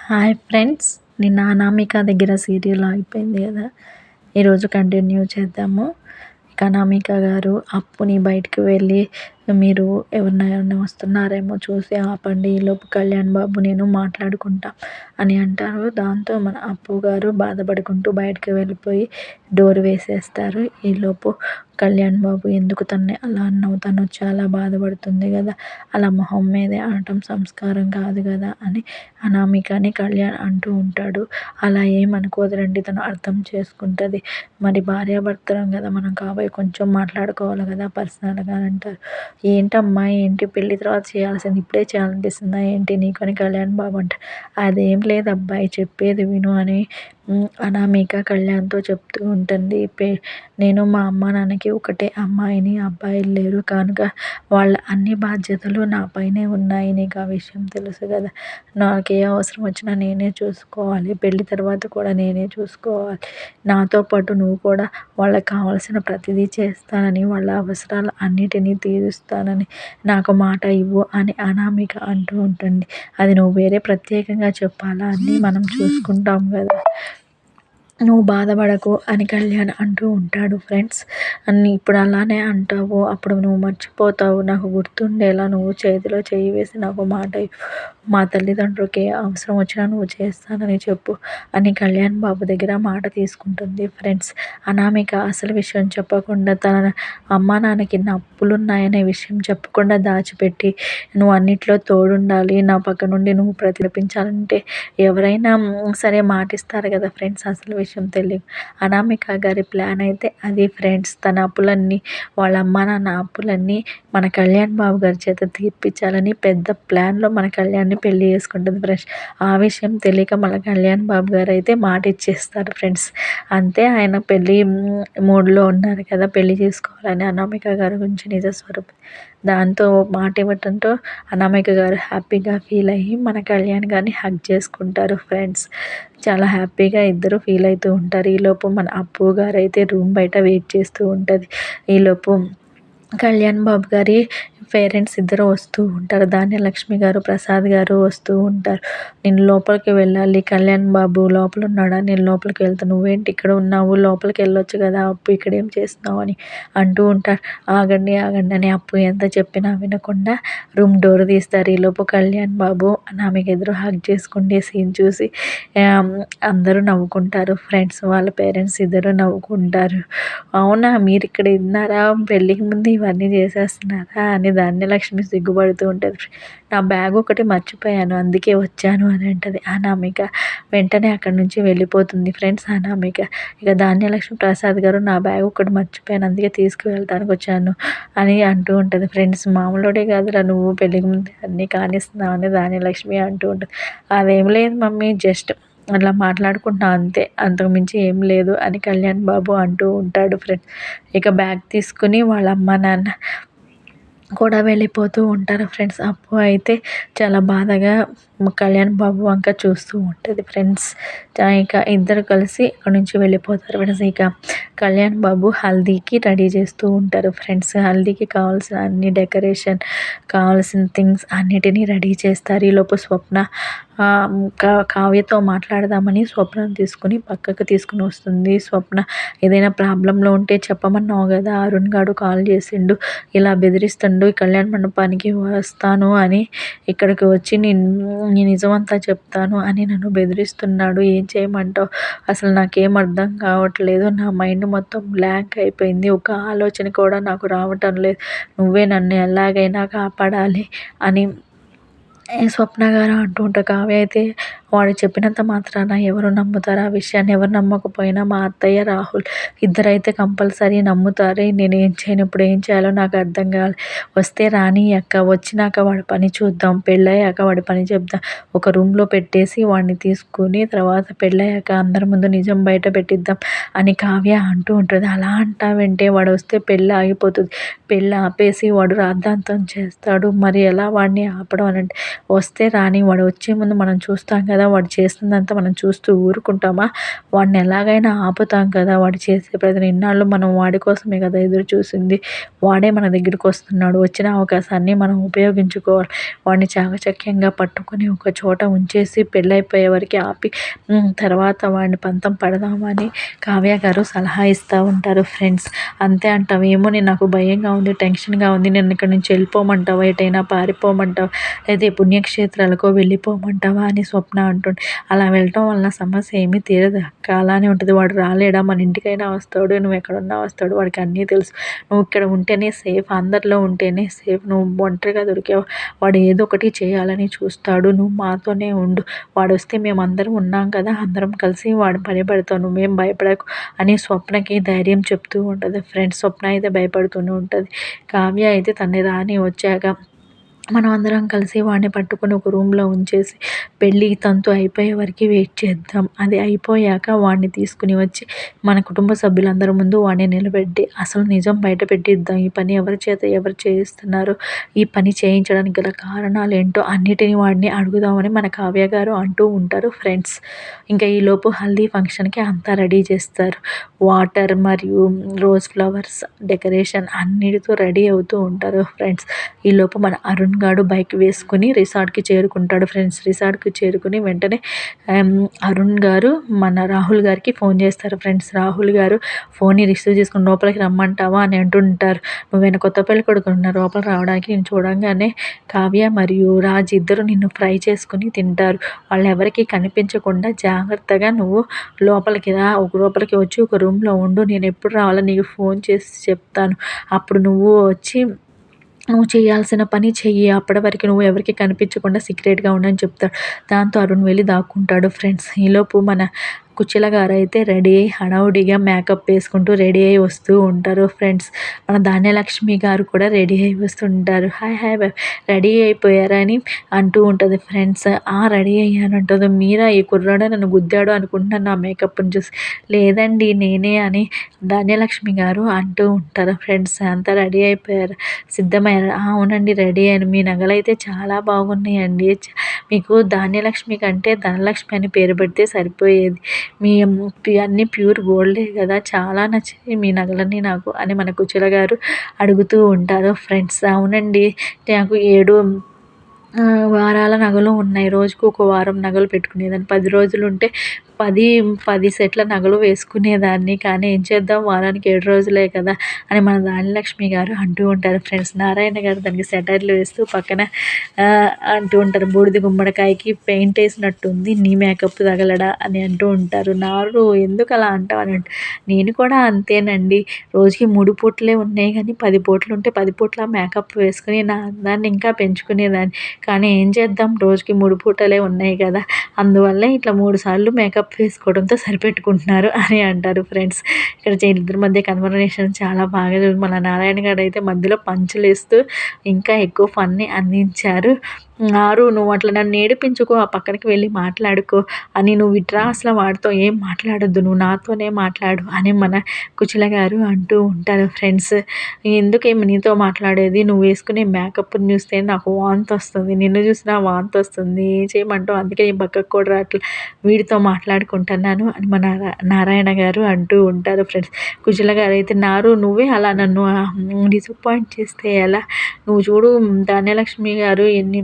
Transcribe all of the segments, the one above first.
Hi friends! నిన్న అనామిక దగ్గర serial ఆగిపోయింది కదా! ఈరోజు కంటిన్యూ చేద్దాము. ఇక అనామిక గారు అప్పుని బయటికి వెళ్ళి మీరు ఎవరినైనా వస్తున్నారేమో చూసి ఆపండి, ఈలోపు కళ్యాణ్ బాబు నేను మాట్లాడుకుంటాం అని అంటారు. దాంతో మన అప్పు గారు బాధపడుకుంటూ బయటికి వెళ్ళిపోయి డోర్ వేసేస్తారు. ఈలోపు కళ్యాణ్ బాబు ఎందుకు తన్ని అలా అన్నావు, తను చాలా బాధపడుతుంది కదా, అలా మొహం మీదే అనటం సంస్కారం కాదు కదా అని అనామికని కళ్యాణ్ అంటూ ఉంటాడు. అలా ఏమనుకోదురండి, తను అర్థం చేసుకుంటుంది. మరి భార్యాభర్తలం కదా మనం, కాబోయే కొంచెం మాట్లాడుకోవాలి కదా పర్సనల్గా అని అంటారు. ఏంటమ్మా ఏంటి పెళ్ళి తర్వాత చేయాల్సింది ఇప్పుడే చేయాలనిపిస్తుందా ఏంటి నీకు అని కళ్యాణ్ బాబు అంటారు. అదేం లేదు అబ్బాయి, చెప్పేది విను అని అనామిక కళ్యాణ్తో చెప్తూ ఉంటుంది. నేను మా అమ్మ నాన్నకి ఒకటే అమ్మాయిని, అబ్బాయిలు లేరు కనుక వాళ్ళ అన్ని బాధ్యతలు నాపైనే ఉన్నాయి. నీకు ఆ విషయం తెలుసు కదా, నాకు ఏ అవసరం వచ్చినా నేనే చూసుకోవాలి, పెళ్ళి తర్వాత కూడా నేనే చూసుకోవాలి. నాతో పాటు నువ్వు కూడా వాళ్ళకి కావాల్సిన ప్రతిదీ చేస్తానని, వాళ్ళ అవసరాలు అన్నిటినీ తీరుస్తానని నాకు మాట ఇవ్వు అని అనామిక అంటూ ఉంటుంది. అది నువ్వు వేరే ప్రత్యేకంగా చెప్పాలా, అన్నీ మనం చూసుకుంటాం కదా, నువ్వు బాధపడకు అని కళ్యాణ్ అంటూ ఉంటాడు. ఫ్రెండ్స్, అన్ని ఇప్పుడు అలానే అంటావు, అప్పుడు నువ్వు మర్చిపోతావు, నాకు గుర్తుండేలా నువ్వు చేతిలో చేయి వేసి నాకు మాట మా తల్లిదండ్రులకి అవసరం వచ్చినా నువ్వు చేస్తానని చెప్పు అని కళ్యాణ్ బాబు దగ్గర మాట తీసుకుంటుంది. ఫ్రెండ్స్, అనామిక అసలు విషయం చెప్పకుండా తన అమ్మ నాన్నకి నా అప్పులున్నాయనే విషయం చెప్పకుండా దాచిపెట్టి, నువ్వు అన్నిట్లో తోడుండాలి, నా పక్క నుండి నువ్వు ప్రతిరపించాలంటే ఎవరైనా సరే మాటిస్తారు కదా ఫ్రెండ్స్. అసలు విషయం తెలియదు అనామిక గారి ప్లాన్ అయితే అది ఫ్రెండ్స్. తన అప్పులన్నీ, వాళ్ళ అమ్మ నాన్న అప్పులన్నీ మన కళ్యాణ్ బాబు గారి చేత తీర్పించాలని పెద్ద ప్లాన్లో మన కళ్యాణ్ని పెళ్లి చేసుకుంటుంది ఫ్రెండ్స్. ఆ విషయం తెలియక మన కళ్యాణ్ బాబు గారు అయితే మాట ఇచ్చేస్తారు ఫ్రెండ్స్. అంతే, ఆయన పెళ్ళి మూడ్లో ఉన్నారు కదా, పెళ్లి చేసుకోవాలని అనామిక గారి గురించి నిజస్వరూపం. దాంతో మాట ఇవ్వటంతో అనామిక గారు హ్యాపీగా ఫీల్ అయ్యి మన కళ్యాణ్ గారిని హగ్ చేసుకుంటారు ఫ్రెండ్స్. చాలా హ్యాపీగా ఇద్దరు ఫీల్ అవుతూ ఉంటారు. ఈలోపు మన అప్పు గారు అయితే రూమ్ బయట వెయిట్ చేస్తూ ఉంటుంది. ఈలోపు కళ్యాణ్ బాబు గారి పేరెంట్స్ ఇద్దరు వస్తూ ఉంటారు. ధాన్యలక్ష్మి గారు, ప్రసాద్ గారు వస్తూ ఉంటారు. నేను లోపలికి వెళ్ళాలి, కళ్యాణ్ బాబు లోపల ఉన్నాడా, నేను లోపలికి వెళ్తాను, నువ్వేంటి ఇక్కడ ఉన్నావు, లోపలికి వెళ్ళొచ్చు కదా, అప్పు ఇక్కడ ఏం చేస్తున్నావు అని అంటూ ఉంటారు. ఆగండి ఆగండి అని అప్పు ఎంత చెప్పినా వినకుండా రూమ్ డోర్ తీస్తారు. ఈలోపు కళ్యాణ్ బాబు అనామిక ఎదురు హగ్ చేసుకుంటే సీన్ చూసి అందరూ నవ్వుకుంటారు ఫ్రెండ్స్. వాళ్ళ పేరెంట్స్ ఇద్దరు నవ్వుకుంటారు. అవునా, మీరు ఇక్కడ ఉన్నారా, పెళ్ళికి ముందు ఇవన్నీ చేసేస్తున్నారా అని ధాన్యలక్ష్మి సిగ్గుపడుతూ ఉంటుంది. నా బ్యాగ్ ఒకటి మర్చిపోయాను అందుకే వచ్చాను అని అంటది అనామిక. వెంటనే అక్కడి నుంచి వెళ్ళిపోతుంది ఫ్రెండ్స్ అనామిక. ఇక ధాన్యలక్ష్మి, ప్రసాద్ గారు నా బ్యాగ్ ఒకటి మర్చిపోయాను అందుకే తీసుకువెళ్ళటానికి వచ్చాను అని అంటూ ఉంటుంది. ఫ్రెండ్స్, మామూలుడే కాదురా నువ్వు, పెళ్ళికి ముందు అన్నీ కానిస్తున్నావు అని ధాన్యలక్ష్మి అంటూ ఉంటుంది. అదేం లేదు మమ్మీ, జస్ట్ అట్లా మాట్లాడుకుంటున్నా అంతే, అంతకుమించి ఏం లేదు అని కళ్యాణ్ బాబు అంటూ ఉంటాడు ఫ్రెండ్స్. ఇక బ్యాగ్ తీసుకుని వాళ్ళ అమ్మ నాన్న కూడా వెళ్ళిపోతూ ఉంటారు ఫ్రెండ్స్. అప్పు అయితే చాలా బాధగా కళ్యాణ్ బాబు వంక చూస్తూ ఉంటుంది ఫ్రెండ్స్. ఇక ఇద్దరు కలిసి అక్కడి నుంచి వెళ్ళిపోతారు ఫ్రెండ్స్. ఇక కళ్యాణ్ బాబు హల్దీకి రెడీ చేస్తూ ఉంటారు ఫ్రెండ్స్. హల్దీకి కావాల్సిన అన్ని డెకరేషన్ కావాల్సిన థింగ్స్ అన్నిటినీ రెడీ చేస్తారు. ఈలోపు స్వప్న కావ్యతో మాట్లాడదామని స్వప్నను తీసుకుని పక్కకు తీసుకుని వస్తుంది. స్వప్న, ఏదైనా ప్రాబ్లంలో ఉంటే చెప్పమన్నావు కదా, అరుణ్ గాడు కాల్ చేసిండు, ఇలా బెదిరిస్తుండు, కళ్యాణ మండపానికి వస్తాను అని ఇక్కడికి వచ్చి నీ నిజమంతా చెప్తాను అని నన్ను బెదిరిస్తున్నాడు, ఏం చేయమంటావు, అసలు నాకేం అర్థం కావట్లేదు, నా మైండ్ మొత్తం బ్లాంక్ అయిపోయింది, ఒక ఆలోచన కూడా నాకు రావటం లేదు, నువ్వే నన్ను ఎలాగైనా కాపాడాలి అని స్వప్న గారు అంటూ ఉంటారు. కావ్య అయితే వాడు చెప్పినంత మాత్రాన ఎవరు నమ్ముతారు, ఆ విషయాన్ని ఎవరు నమ్మకపోయినా మా అత్తయ్య, రాహుల్ ఇద్దరైతే కంపల్సరీ నమ్ముతారు, నేను ఏం చేయను, ఇప్పుడు ఏం చేయాలో నాకు అర్థం కావాలి, వస్తే రాని అక్క, వచ్చినాక వాడి పని చూద్దాం, పెళ్ళయ్యాక వాడి పని చెప్దాం, ఒక రూమ్లో పెట్టేసి వాడిని తీసుకుని తర్వాత పెళ్ళయ్యాక అందరి ముందు నిజం బయట పెట్టిద్దాం అని కావ్య అంటూ ఉంటుంది. అలా అంటావంటే వాడు వస్తే పెళ్ళి ఆగిపోతుంది, పెళ్ళి ఆపేసి వాడు రాద్ధాంతం చేస్తాడు, మరి ఎలా వాడిని ఆపడం అని అంటే, వస్తే రాని, వాడు వచ్చే ముందు మనం చూస్తాం కదా కదా, వాడు చేస్తుందంతా మనం చూస్తూ ఊరుకుంటామా? వాడిని ఎలాగైనా ఆపుతాం కదా, వాడు చేసే ప్రతి ఇన్నాళ్ళు మనం వాడి కోసమే కదా ఎదురు చూసింది. వాడే మన దగ్గరికి వస్తున్నాడు, వచ్చిన అవకాశాన్ని మనం ఉపయోగించుకోవాలి. వాడిని చాకచక్యంగా పట్టుకొని ఒక చోట ఉంచేసి పెళ్ళైపోయే వరకు ఆపి తర్వాత వాడిని పంతం పడదామని కావ్య గారు సలహా ఇస్తూ ఉంటారు ఫ్రెండ్స్. అంతే అంటాం, ఏమోని నాకు భయంగా ఉంది, టెన్షన్గా ఉంది, నేను ఇక్కడ నుంచి వెళ్ళిపోమంటావా, ఎటైనా పారిపోమంటావా, లేదా పుణ్యక్షేత్రాలకో వెళ్ళిపోమంటావా అని స్వప్న అంటుంది. అలా వెళ్ళటం వలన సమస్య ఏమీ తీరదు అక్క, అలానే ఉంటుంది. వాడు రాలేడా, మన ఇంటికైనా వస్తాడు, నువ్వు ఎక్కడున్నా వస్తాడు, వాడికి అన్నీ తెలుసు. నువ్వు ఇక్కడ ఉంటేనే సేఫ్, అందరిలో ఉంటేనే సేఫ్. నువ్వు ఒంటరిగా దొరికావు, వాడు ఏదో ఒకటి చేయాలని చూస్తాడు, నువ్వు మాతోనే ఉండు. వాడు వస్తే మేమందరం ఉన్నాం కదా, అందరం కలిసి వాడు పని పెడతాం, నువ్వేం భయపడకు అని స్వప్నకి ధైర్యం చెప్తూ ఉంటుంది ఫ్రెండ్స్. స్వప్న అయితే భయపడుతూనే ఉంటుంది. కావ్య అయితే తన్ని రాని వచ్చాక మనం అందరం కలిసి వాడిని పట్టుకొని ఒక రూమ్లో ఉంచేసి పెళ్ళి తంతు అయిపోయే వరకు వెయిట్ చేద్దాం. అది అయిపోయాక వాడిని తీసుకుని వచ్చి మన కుటుంబ సభ్యులందరి ముందు వాడిని నిలబెట్టి అసలు నిజం బయట పెట్టిద్దాం. ఈ పని ఎవరి చేత ఎవరు చేయిస్తున్నారు, ఈ పని చేయించడానికి గల కారణాలు ఏంటో అన్నిటిని వాడిని అడుగుదామని మన కావ్య గారు అంటూ ఉంటారు ఫ్రెండ్స్. ఇంకా ఈలోపు హల్దీ ఫంక్షన్కి అంతా రెడీ చేస్తారు. వాటర్ మరియు రోజ్ ఫ్లవర్స్ డెకరేషన్ అన్నిటితో రెడీ అవుతూ ఉంటారు ఫ్రెండ్స్. ఈలోపు మన అరుణ్ గాడు బైక్ వేసుకుని రిసార్ట్కి చేరుకుంటాడు ఫ్రెండ్స్. రిసార్ట్కి చేరుకుని వెంటనే అరుణ్ గారు మన రాహుల్ గారికి ఫోన్ చేస్తారు ఫ్రెండ్స్. రాహుల్ గారు ఫోన్ని రిసీవ్ చేసుకుని లోపలికి రమ్మంటావా అని అంటుంటారు. నువ్వేనా కొత్త పెళ్లి కొడుకున్నా లోపల రావడానికి, నేను చూడంగానే కావ్య మరియు రాజ్ ఇద్దరు నిన్ను ఫ్రై చేసుకుని తింటారు. వాళ్ళు ఎవరికి కనిపించకుండా జాగ్రత్తగా నువ్వు లోపలికి రా, లోపలికి వచ్చి ఒక రూమ్లో ఉండు, నేను ఎప్పుడు రావాలో నీకు ఫోన్ చేసి చెప్తాను, అప్పుడు నువ్వు వచ్చి నువ్వు చేయాల్సిన పని చెయ్యి, అప్పటి వరకు నువ్వు ఎవరికి కనిపించకుండా సీక్రెట్గా ఉండని చెప్తాడు. దాంతో అరుణ్ వెళ్ళి దాక్కుంటాడు ఫ్రెండ్స్. ఈలోపు మన కుచిల గారు అయితే రెడీ అయ్యి హడావుడిగా మేకప్ వేసుకుంటూ రెడీ అయ్యి వస్తూ ఉంటారు ఫ్రెండ్స్. మన ధాన్యలక్ష్మి గారు కూడా రెడీ అయ్యి వస్తుంటారు. హాయ్ హాయ్ రెడీ అయిపోయారా అని అంటూ ఉంటుంది ఫ్రెండ్స్. రెడీ అయ్యాను అంటుంది. మీరా, ఈ కుర్రాడు నన్ను గుద్దాడు అనుకుంటున్నాను నా మేకప్ని చూసి. లేదండి నేనే అని ధాన్యలక్ష్మి గారు అంటూ ఉంటారు ఫ్రెండ్స్. అంతా రెడీ అయిపోయారు, సిద్ధమయ్యారు. అవునండి రెడీ అయ్యాను, మీ నగలైతే చాలా బాగున్నాయండి, మీకు ధాన్యలక్ష్మి కంటే ధనలక్ష్మి అని పేరు పెడితే సరిపోయేది, మీ అన్నీ ప్యూర్ గోల్డే కదా, చాలా నచ్చాయి మీ నగలన్నీ నాకు అని మన కుచిల గారు అడుగుతూ ఉంటారు ఫ్రెండ్స్. అవునండి నాకు 7 వారాల నగలు ఉన్నాయి, రోజుకు ఒక వారం నగలు పెట్టుకునేదాన్ని, 10 రోజులు ఉంటే 10 సెట్ల నగలు వేసుకునేదాన్ని. కానీ ఏం చేద్దాం, వారానికి 7 రోజులే కదా అని మన ధాన్యలక్ష్మి గారు అంటూ ఉంటారు ఫ్రెండ్స్. నారాయణ గారు దానికి సెటైర్లు వేస్తూ పక్కన అంటూ ఉంటారు, బూడిద గుమ్మడికాయకి పెయింట్ వేసినట్టుంది నీ మేకప్ తగలడా అని అంటూ ఉంటారు. నారు ఎందుకు అలా అంటావు అని నేను కూడా అంతేనండి, రోజుకి 3 పూటలే ఉన్నాయి కానీ 10 పూటలు ఉంటే 10 పూట్ల మేకప్ వేసుకుని నా అందాన్ని ఇంకా పెంచుకునేదాన్ని. కానీ ఏం చేద్దాం, రోజుకి 3 పూటలే ఉన్నాయి కదా, అందువల్ల ఇట్లా 3 సార్లు మేకప్ వేసుకోవడంతో సరిపెట్టుకుంటున్నారు అని అంటారు ఫ్రెండ్స్. ఇక్కడ ఇద్దరి మధ్య కన్వర్జేషన్ చాలా బాగా మన నారాయణ గారు అయితే మధ్యలో పంచులేస్తూ ఇంకా ఎక్కువ ఫన్ని అందించారు. నువ్వు అట్లా నన్ను ఏడిపించుకో, ఆ పక్కనకి వెళ్ళి మాట్లాడుకో అని, నువ్వు ఇట్రా, అసలు వాడితో ఏం మాట్లాడొద్దు, నువ్వు నాతోనే మాట్లాడు అని మన కుచిల గారు అంటూ ఉంటారు ఫ్రెండ్స్. ఎందుకేమి నీతో మాట్లాడేది, నువ్వు వేసుకునే మేకప్ని చూస్తే నాకు వాంతి వస్తుంది, నిన్ను చూసినా వాంతి వస్తుంది, ఏం చేయమంటావు, అందుకే నీ పక్కకు కూడా రావట్లే, వీడితో మాట్లాడుకుంటున్నాను అని మన నారాయణ గారు అంటూ ఉంటారు ఫ్రెండ్స్. కుచిల గారు అయితే నువ్వే అలా నన్ను డిసప్పాయింట్ చేస్తే ఎలా, నువ్వు చూడు ధాన్యలక్ష్మి గారు ఎన్ని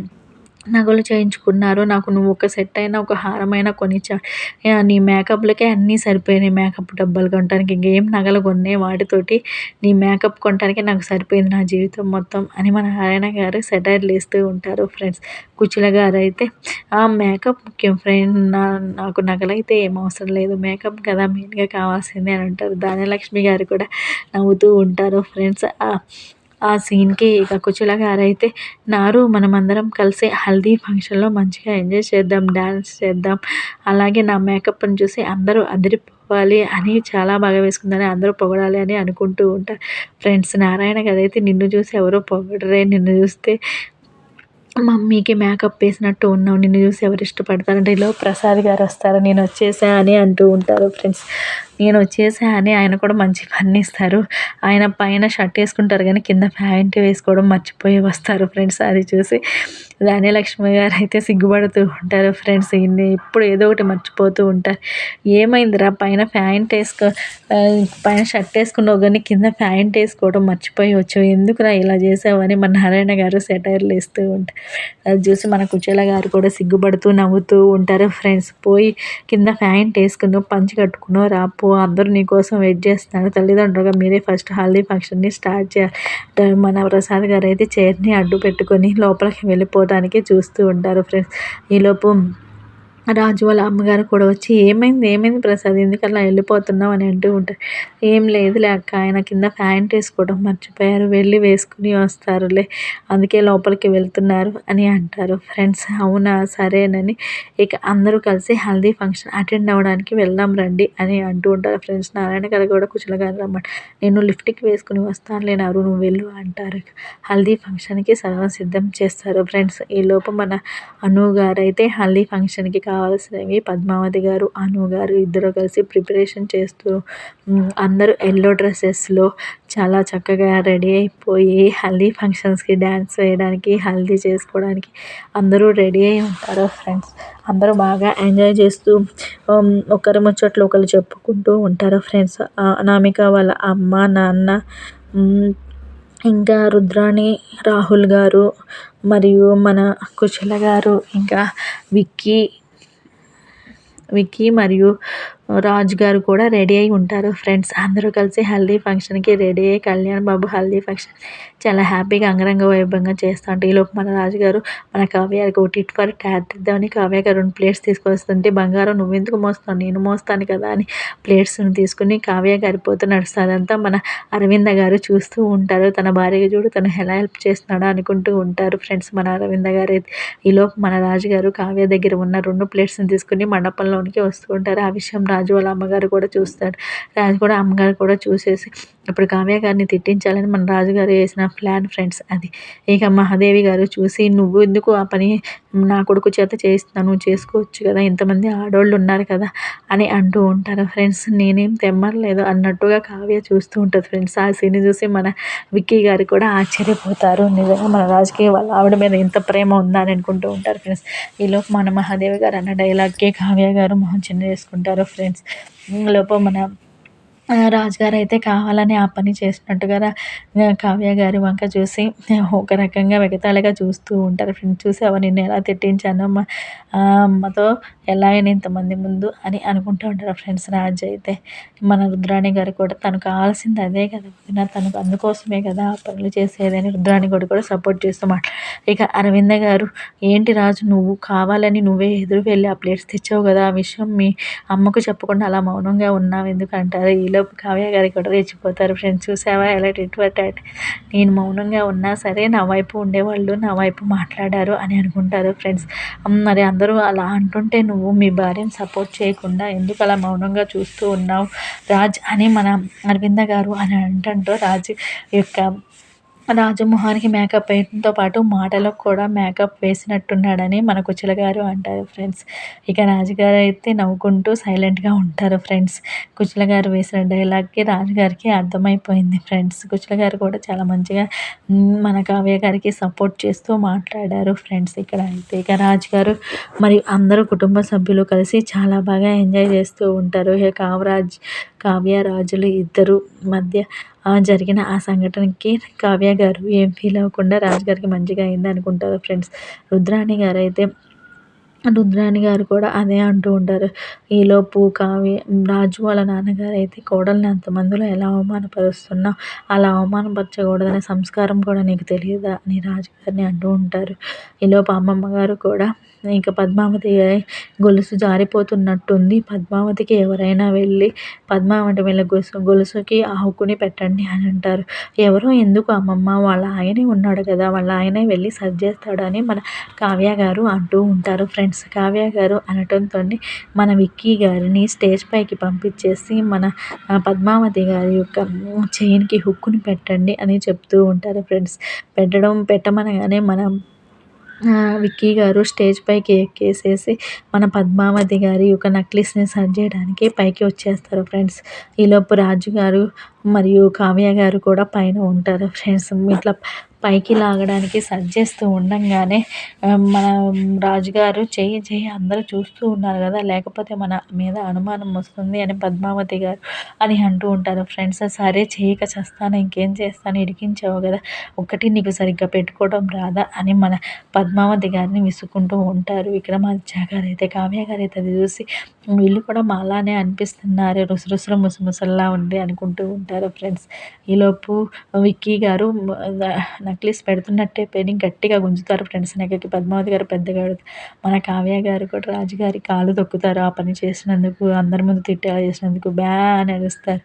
నగలు చేయించుకున్నారు, నాకు నువ్వు ఒక సెట్ అయినా ఒక హారమైనా కొనిచ్చావు, నీ మేకప్లకే అన్నీ సరిపోయినాయి, మేకప్ డబ్బాలు కొనడానికి ఇంకేం నగలు కొన్నే వాటితోటి, నీ మేకప్ కొనడానికి నాకు సరిపోయింది నా జీవితం మొత్తం అని మన నారాయణ గారు సెటైర్లు వేస్తూ ఉంటారు ఫ్రెండ్స్. కుచిల గారు అయితే మేకప్ ముఖ్యం ఫ్రెండ్, నాకు నగలైతే ఏం అవసరం లేదు, మేకప్ కదా మెయిన్గా కావాల్సిందే అని అంటారు. ధాన్యలక్ష్మి గారు కూడా నవ్వుతూ ఉంటారు ఫ్రెండ్స్. ఆ సీన్‌కి ఇక కుచిల గారైతే మనమందరం కలిసి హల్దీ ఫంక్షన్‌లో మంచిగా ఎంజాయ్ చేద్దాం, డాన్స్ చేద్దాం, అలాగే నా మేకప్‌ని చూసి అందరూ అదిరిపోవాలి అని, చాలా బాగా వేసుకుందని అందరూ పొగడాలి అని అనుకుంటూ ఉంటారు ఫ్రెండ్స్. నారాయణ గారైతే నిన్ను చూసి ఎవరు పొగడరే, నిన్ను చూస్తే మమ్మీకి మేకప్ వేసినట్టు ఉన్నావు, నిన్ను చూసి ఎవరు ఇష్టపడతారంటే ఈలోపు ప్రసాద్ గారు వస్తారు, నేను వచ్చేసా అని అంటూ ఉంటారు ఫ్రెండ్స్. నేను వచ్చేసా అని ఆయన కూడా మంచి ఫన్నిస్తారు. ఆయన పైన షర్ట్ వేసుకుంటారు కానీ కింద ప్యాంట్ వేసుకోవడం మర్చిపోయి వస్తారు ఫ్రెండ్స్. అది చూసి ధాన్యలక్ష్మి గారు అయితే సిగ్గుపడుతూ ఉంటారు ఫ్రెండ్స్. ఈయన్ని ఎప్పుడు ఏదో ఒకటి మర్చిపోతూ ఉంటారు. ఏమైందిరా పైన ప్యాంట్ పైన షర్ట్ వేసుకున్నావు కానీ కింద ప్యాంట్ వేసుకోవడం మర్చిపోయి వచ్చావు, ఎందుకురా ఇలా చేసావు అని మన నారాయణ గారు సెటైర్లు వేస్తూ ఉంటారు. అది చూసి మన కుచేల గారు కూడా సిగ్గుపడుతూ నవ్వుతూ ఉంటారు ఫ్రెండ్స్. పోయి కింద ప్యాంట్ వేసుకున్నావు, పంచి కట్టుకున్నావు, రాపో అందరూ నీకోసం వెయిట్ చేస్తున్నారు, తల్లిదండ్రులుగా మీరే ఫస్ట్ హల్దీ ఫంక్షన్ని స్టార్ట్ చేయాలి. మన ప్రసాద్ గారు అయితే చైర్ని అడ్డు పెట్టుకొని లోపలికి వెళ్ళిపోవడానికి చూస్తూ ఉంటారు ఫ్రెండ్స్. ఈలోపు రాజు వాళ్ళ అమ్మగారు కూడా వచ్చి ఏమైంది ప్రసాద్, ఎందుకలా వెళ్ళిపోతున్నావు అని అంటూ ఉంటారు. ఏం లేదులే అక్క, ఆయన కింద ప్యాంట్ వేసుకోవడం మర్చిపోయారు, వెళ్ళి వేసుకుని వస్తారులే, అందుకే లోపలికి వెళ్తున్నారు అని అంటారు ఫ్రెండ్స్. అవునా సరేనని ఇక అందరూ కలిసి హల్దీ ఫంక్షన్ అటెండ్ అవ్వడానికి వెళ్దాం రండి అని అంటూ ఉంటారు ఫ్రెండ్స్. నారాయణ గారు కూడా కుశల గారు రమ్మంట, నేను లిఫ్ట్కి వేసుకుని వస్తానులే నారు, నువ్వు వెళ్ళు అంటారు. హల్దీ ఫంక్షన్కి సర్వం సిద్ధం చేస్తారు ఫ్రెండ్స్. ఈలోపు మన అను గారు అయితే హల్దీ ఫంక్షన్కి కావాల్సినవి పద్మావతి గారు, అను గారు ఇద్దరు కలిసి ప్రిపరేషన్ చేస్తూ అందరూ ఎల్లో డ్రెస్సెస్లో చాలా చక్కగా రెడీ అయిపోయి హల్దీ ఫంక్షన్స్కి డ్యాన్స్ వేయడానికి, హల్దీ చేసుకోవడానికి అందరూ రెడీ అయి ఉంటారు ఫ్రెండ్స్. అందరూ బాగా ఎంజాయ్ చేస్తూ ఒకరి ముచ్చట్లు ఒకరు చెప్పుకుంటూ ఉంటారు ఫ్రెండ్స్. అనామిక వాళ్ళ అమ్మ నాన్న, ఇంకా రుద్రాణి, రాహుల్ గారు మరియు మన కుశల గారు, ఇంకా విక్కీ మరియు రాజు గారు కూడా రెడీ అయి ఉంటారు ఫ్రెండ్స్. అందరూ కలిసి హల్దీ ఫంక్షన్కి రెడీ అయ్యి కళ్యాణ్ బాబు హల్దీ ఫంక్షన్ చాలా హ్యాపీగా అంగరంగ వైభవంగా చేస్తూ ఉంటారు. ఈలోపు మన రాజుగారు మన కావ్యానికి ఒక టిట్ ఫర్ టాట్ ఇద్దామని కావ్య గారు 2 ప్లేట్స్ తీసుకొస్తుంటే, బంగారం నువ్వెందుకు మోస్తావు, నేను మోస్తాను కదా అని ప్లేట్స్ని తీసుకుని కావ్య గారి పోతూ నడుస్తుంది. అదంతా మన అరవింద గారు చూస్తూ ఉంటారు. తన భార్యగా చూడు తను ఎలా హెల్ప్ చేస్తున్నాడో అనుకుంటూ ఉంటారు ఫ్రెండ్స్ మన అరవింద గారు అయితే. ఈలోపు మన రాజుగారు కావ్య దగ్గర ఉన్న 2 ప్లేట్స్ని తీసుకుని మండపంలోనికి వస్తూ ఉంటారు. ఆ విషయం రాజు వాళ్ళ అమ్మగారు కూడా చూస్తాడు. రాజు కూడా అమ్మగారు కూడా చూసేసి ఇప్పుడు కావ్య గారిని తిట్టించాలని మన రాజుగారు వేసిన ప్లాన్ ఫ్రెండ్స్ అది. ఇక మహాదేవి గారు చూసి, నువ్వు ఎందుకు ఆ పని నా కొడుకు చేత చేయిస్తున్నావు, నువ్వు చేసుకోవచ్చు కదా, ఇంతమంది ఆడోళ్ళు ఉన్నారు కదా అని అంటూ ఉంటారు ఫ్రెండ్స్. నేనేం తెమ్మలేదు అన్నట్టుగా కావ్య చూస్తూ ఉంటుంది ఫ్రెండ్స్. ఆ సీన్ చూసి మన విక్కీ గారు కూడా ఆశ్చర్యపోతారు. నిజంగా మన రాజుకి వాళ్ళ ఆవిడ మీద ఇంత ప్రేమ ఉందా అని అనుకుంటూ ఉంటారు ఫ్రెండ్స్. ఈలోపు మన మహాదేవి గారు అన్న డైలాగ్కి కావ్య గారు మొహం చిన్న చేసుకుంటారు ఫ్రెండ్స్. ఈలోపు మన రాజుగారు అయితే కావాలని ఆ పని చేసినట్టుగా కావ్య గారి వంక చూసి ఒక రకంగా వెగతాళిగా చూస్తూ ఉంటారు ఫ్రెండ్స్. చూసావా నిన్ను ఎలా తిట్టించాను అమ్మతో, ఎలా అయినా ఇంతమంది ముందు అని అనుకుంటూ ఉంటారు ఫ్రెండ్స్. రాజు అయితే మన రుద్రాణి గారు కూడా తనకు కావాల్సింది అదే కదా వదిన, తనకు అందుకోసమే కదా ఆ పనులు చేసేదని రుద్రాణి గారు కూడా సపోర్ట్ చేస్తూ ఇక అరవింద గారు, ఏంటి రాజు నువ్వు కావాలని నువ్వే ఎదురు వెళ్ళి ఆ ప్లేట్స్ తెచ్చావు కదా, ఆ విషయం మీ అమ్మకు చెప్పకుండా అలా మౌనంగా ఉన్నావు ఎందుకంటారు. ఈలోపు కావ్య గారికి కూడా రెచ్చిపోతారు ఫ్రెండ్స్. చూసావా ఎలా టిట్వటాట్, నేను మౌనంగా ఉన్నా సరే నా వైపు ఉండేవాళ్ళు నా వైపు మాట్లాడారు అని అనుకుంటారు ఫ్రెండ్స్. మరి అందరూ అలా అంటుంటే నువ్వు మీ భార్యను సపోర్ట్ చేయకుండా ఎందుకు అలా మౌనంగా చూస్తూ ఉన్నావు రాజ్ అని మన అరవింద గారు అని అంటుంటూ రాజు మొహానికి మేకప్ వేయడంతో పాటు మాటలకు కూడా మేకప్ వేసినట్టున్నాడని మన కుచల గారు అంటారు ఫ్రెండ్స్. ఇక రాజుగారు అయితే నవ్వుకుంటూ సైలెంట్గా ఉంటారు ఫ్రెండ్స్. కుచల గారు వేసిన డైలాగ్కి రాజుగారికి అర్థమైపోయింది ఫ్రెండ్స్. కుచల గారు కూడా చాలా మంచిగా మన కావ్య గారికి సపోర్ట్ చేస్తూ మాట్లాడారు ఫ్రెండ్స్. ఇక్కడ అయితే ఇక రాజుగారు మరియు అందరూ కుటుంబ సభ్యులు కలిసి చాలా బాగా ఎంజాయ్ చేస్తూ ఉంటారు. ఇక కావ్య రాజులు ఇద్దరు మధ్య జరిగిన ఆ సంఘటనకి కావ్య గారు ఏం ఫీల్ అవ్వకుండా రాజుగారికి మంచిగా అయింది అనుకుంటారు ఫ్రెండ్స్. రుద్రాణి గారు కూడా అదే అంటూ ఉంటారు. ఈలోపు రాజు వాళ్ళ నాన్నగారు అయితే కోడల్ని అంతమందిలో ఎలా అవమానపరుస్తున్నావు, అలా అవమానపరచకూడదనే సంస్కారం కూడా నీకు తెలియదా అని రాజుగారిని అంటూ ఉంటారు. ఈలోపు అమ్మమ్మ గారు కూడా ఇంకా పద్మావతి గొలుసు జారిపోతున్నట్టుంది, పద్మావతికి ఎవరైనా వెళ్ళి పద్మావతి వెళ్ళ గొలుసుకి ఆకుని పెట్టండి అని అంటారు. ఎవరో ఎందుకు అమ్మమ్మ, వాళ్ళ ఆయనే ఉన్నాడు కదా, వాళ్ళ ఆయనే వెళ్ళి సరి చేస్తాడని మన కావ్య గారు అంటూ ఉంటారు ఫ్రెండ్స్. కావ్య గారు అనటంతో మన విక్కీ గారిని స్టేజ్ పైకి పంపించేసి మన పద్మావతి గారి యొక్క చైన్కి హుక్కుని పెట్టండి అని చెప్తూ ఉంటారు ఫ్రెండ్స్. పెట్టమనగానే మన విక్కీ గారు స్టేజ్ పైకి ఎక్కేసేసి మన పద్మావతి గారి యొక్క నెక్లెస్‌ని సరి చేయడానికి పైకి వచ్చేస్తారు ఫ్రెండ్స్. ఈలోపు రాజు గారు మరియు కావ్య గారు కూడా పైన ఉంటారు ఫ్రెండ్స్. ఇట్లా పైకి లాగడానికి సరి చేస్తూ ఉండంగానే మన రాజుగారు చెయ్యి అందరూ చూస్తూ ఉన్నారు గదా! లేకపోతే మన మీద అనుమానం వస్తుంది అని పద్మావతి గారు అని అంటూ ఉంటారు ఫ్రెండ్స్. సరే చేయక చస్తాను, ఇంకేం చేస్తాను, ఇరికించావు గదా! ఒక్కటి నీకు సరిగ్గా పెట్టుకోవడం రాదా అని మన పద్మావతి గారిని విసుక్కుంటూ ఉంటారు. విక్రమాదిత్య గారైతే కావ్య గారైతే అది చూసి వీళ్ళు కూడా మాలానే అనిపిస్తున్నారు, రుసరుసలు ముసముసల్లా ఉంది అనుకుంటూ ఉంటారు ఫ్రెండ్స్. ఈలోపు విక్కీ గారు నెక్లెస్ పెడుతున్నట్టే పెని గట్టిగా గుంజుతారు ఫ్రెండ్స్ నెక్కకి. పద్మావతి గారు పెద్దగా మన కావ్య గారు కూడా రాజుగారి కాళ్ళు తొక్కుతారు ఆ పని చేసినందుకు, అందరి ముందు తిట్టేలా చేసినందుకు బ్యా అని అరుస్తారు.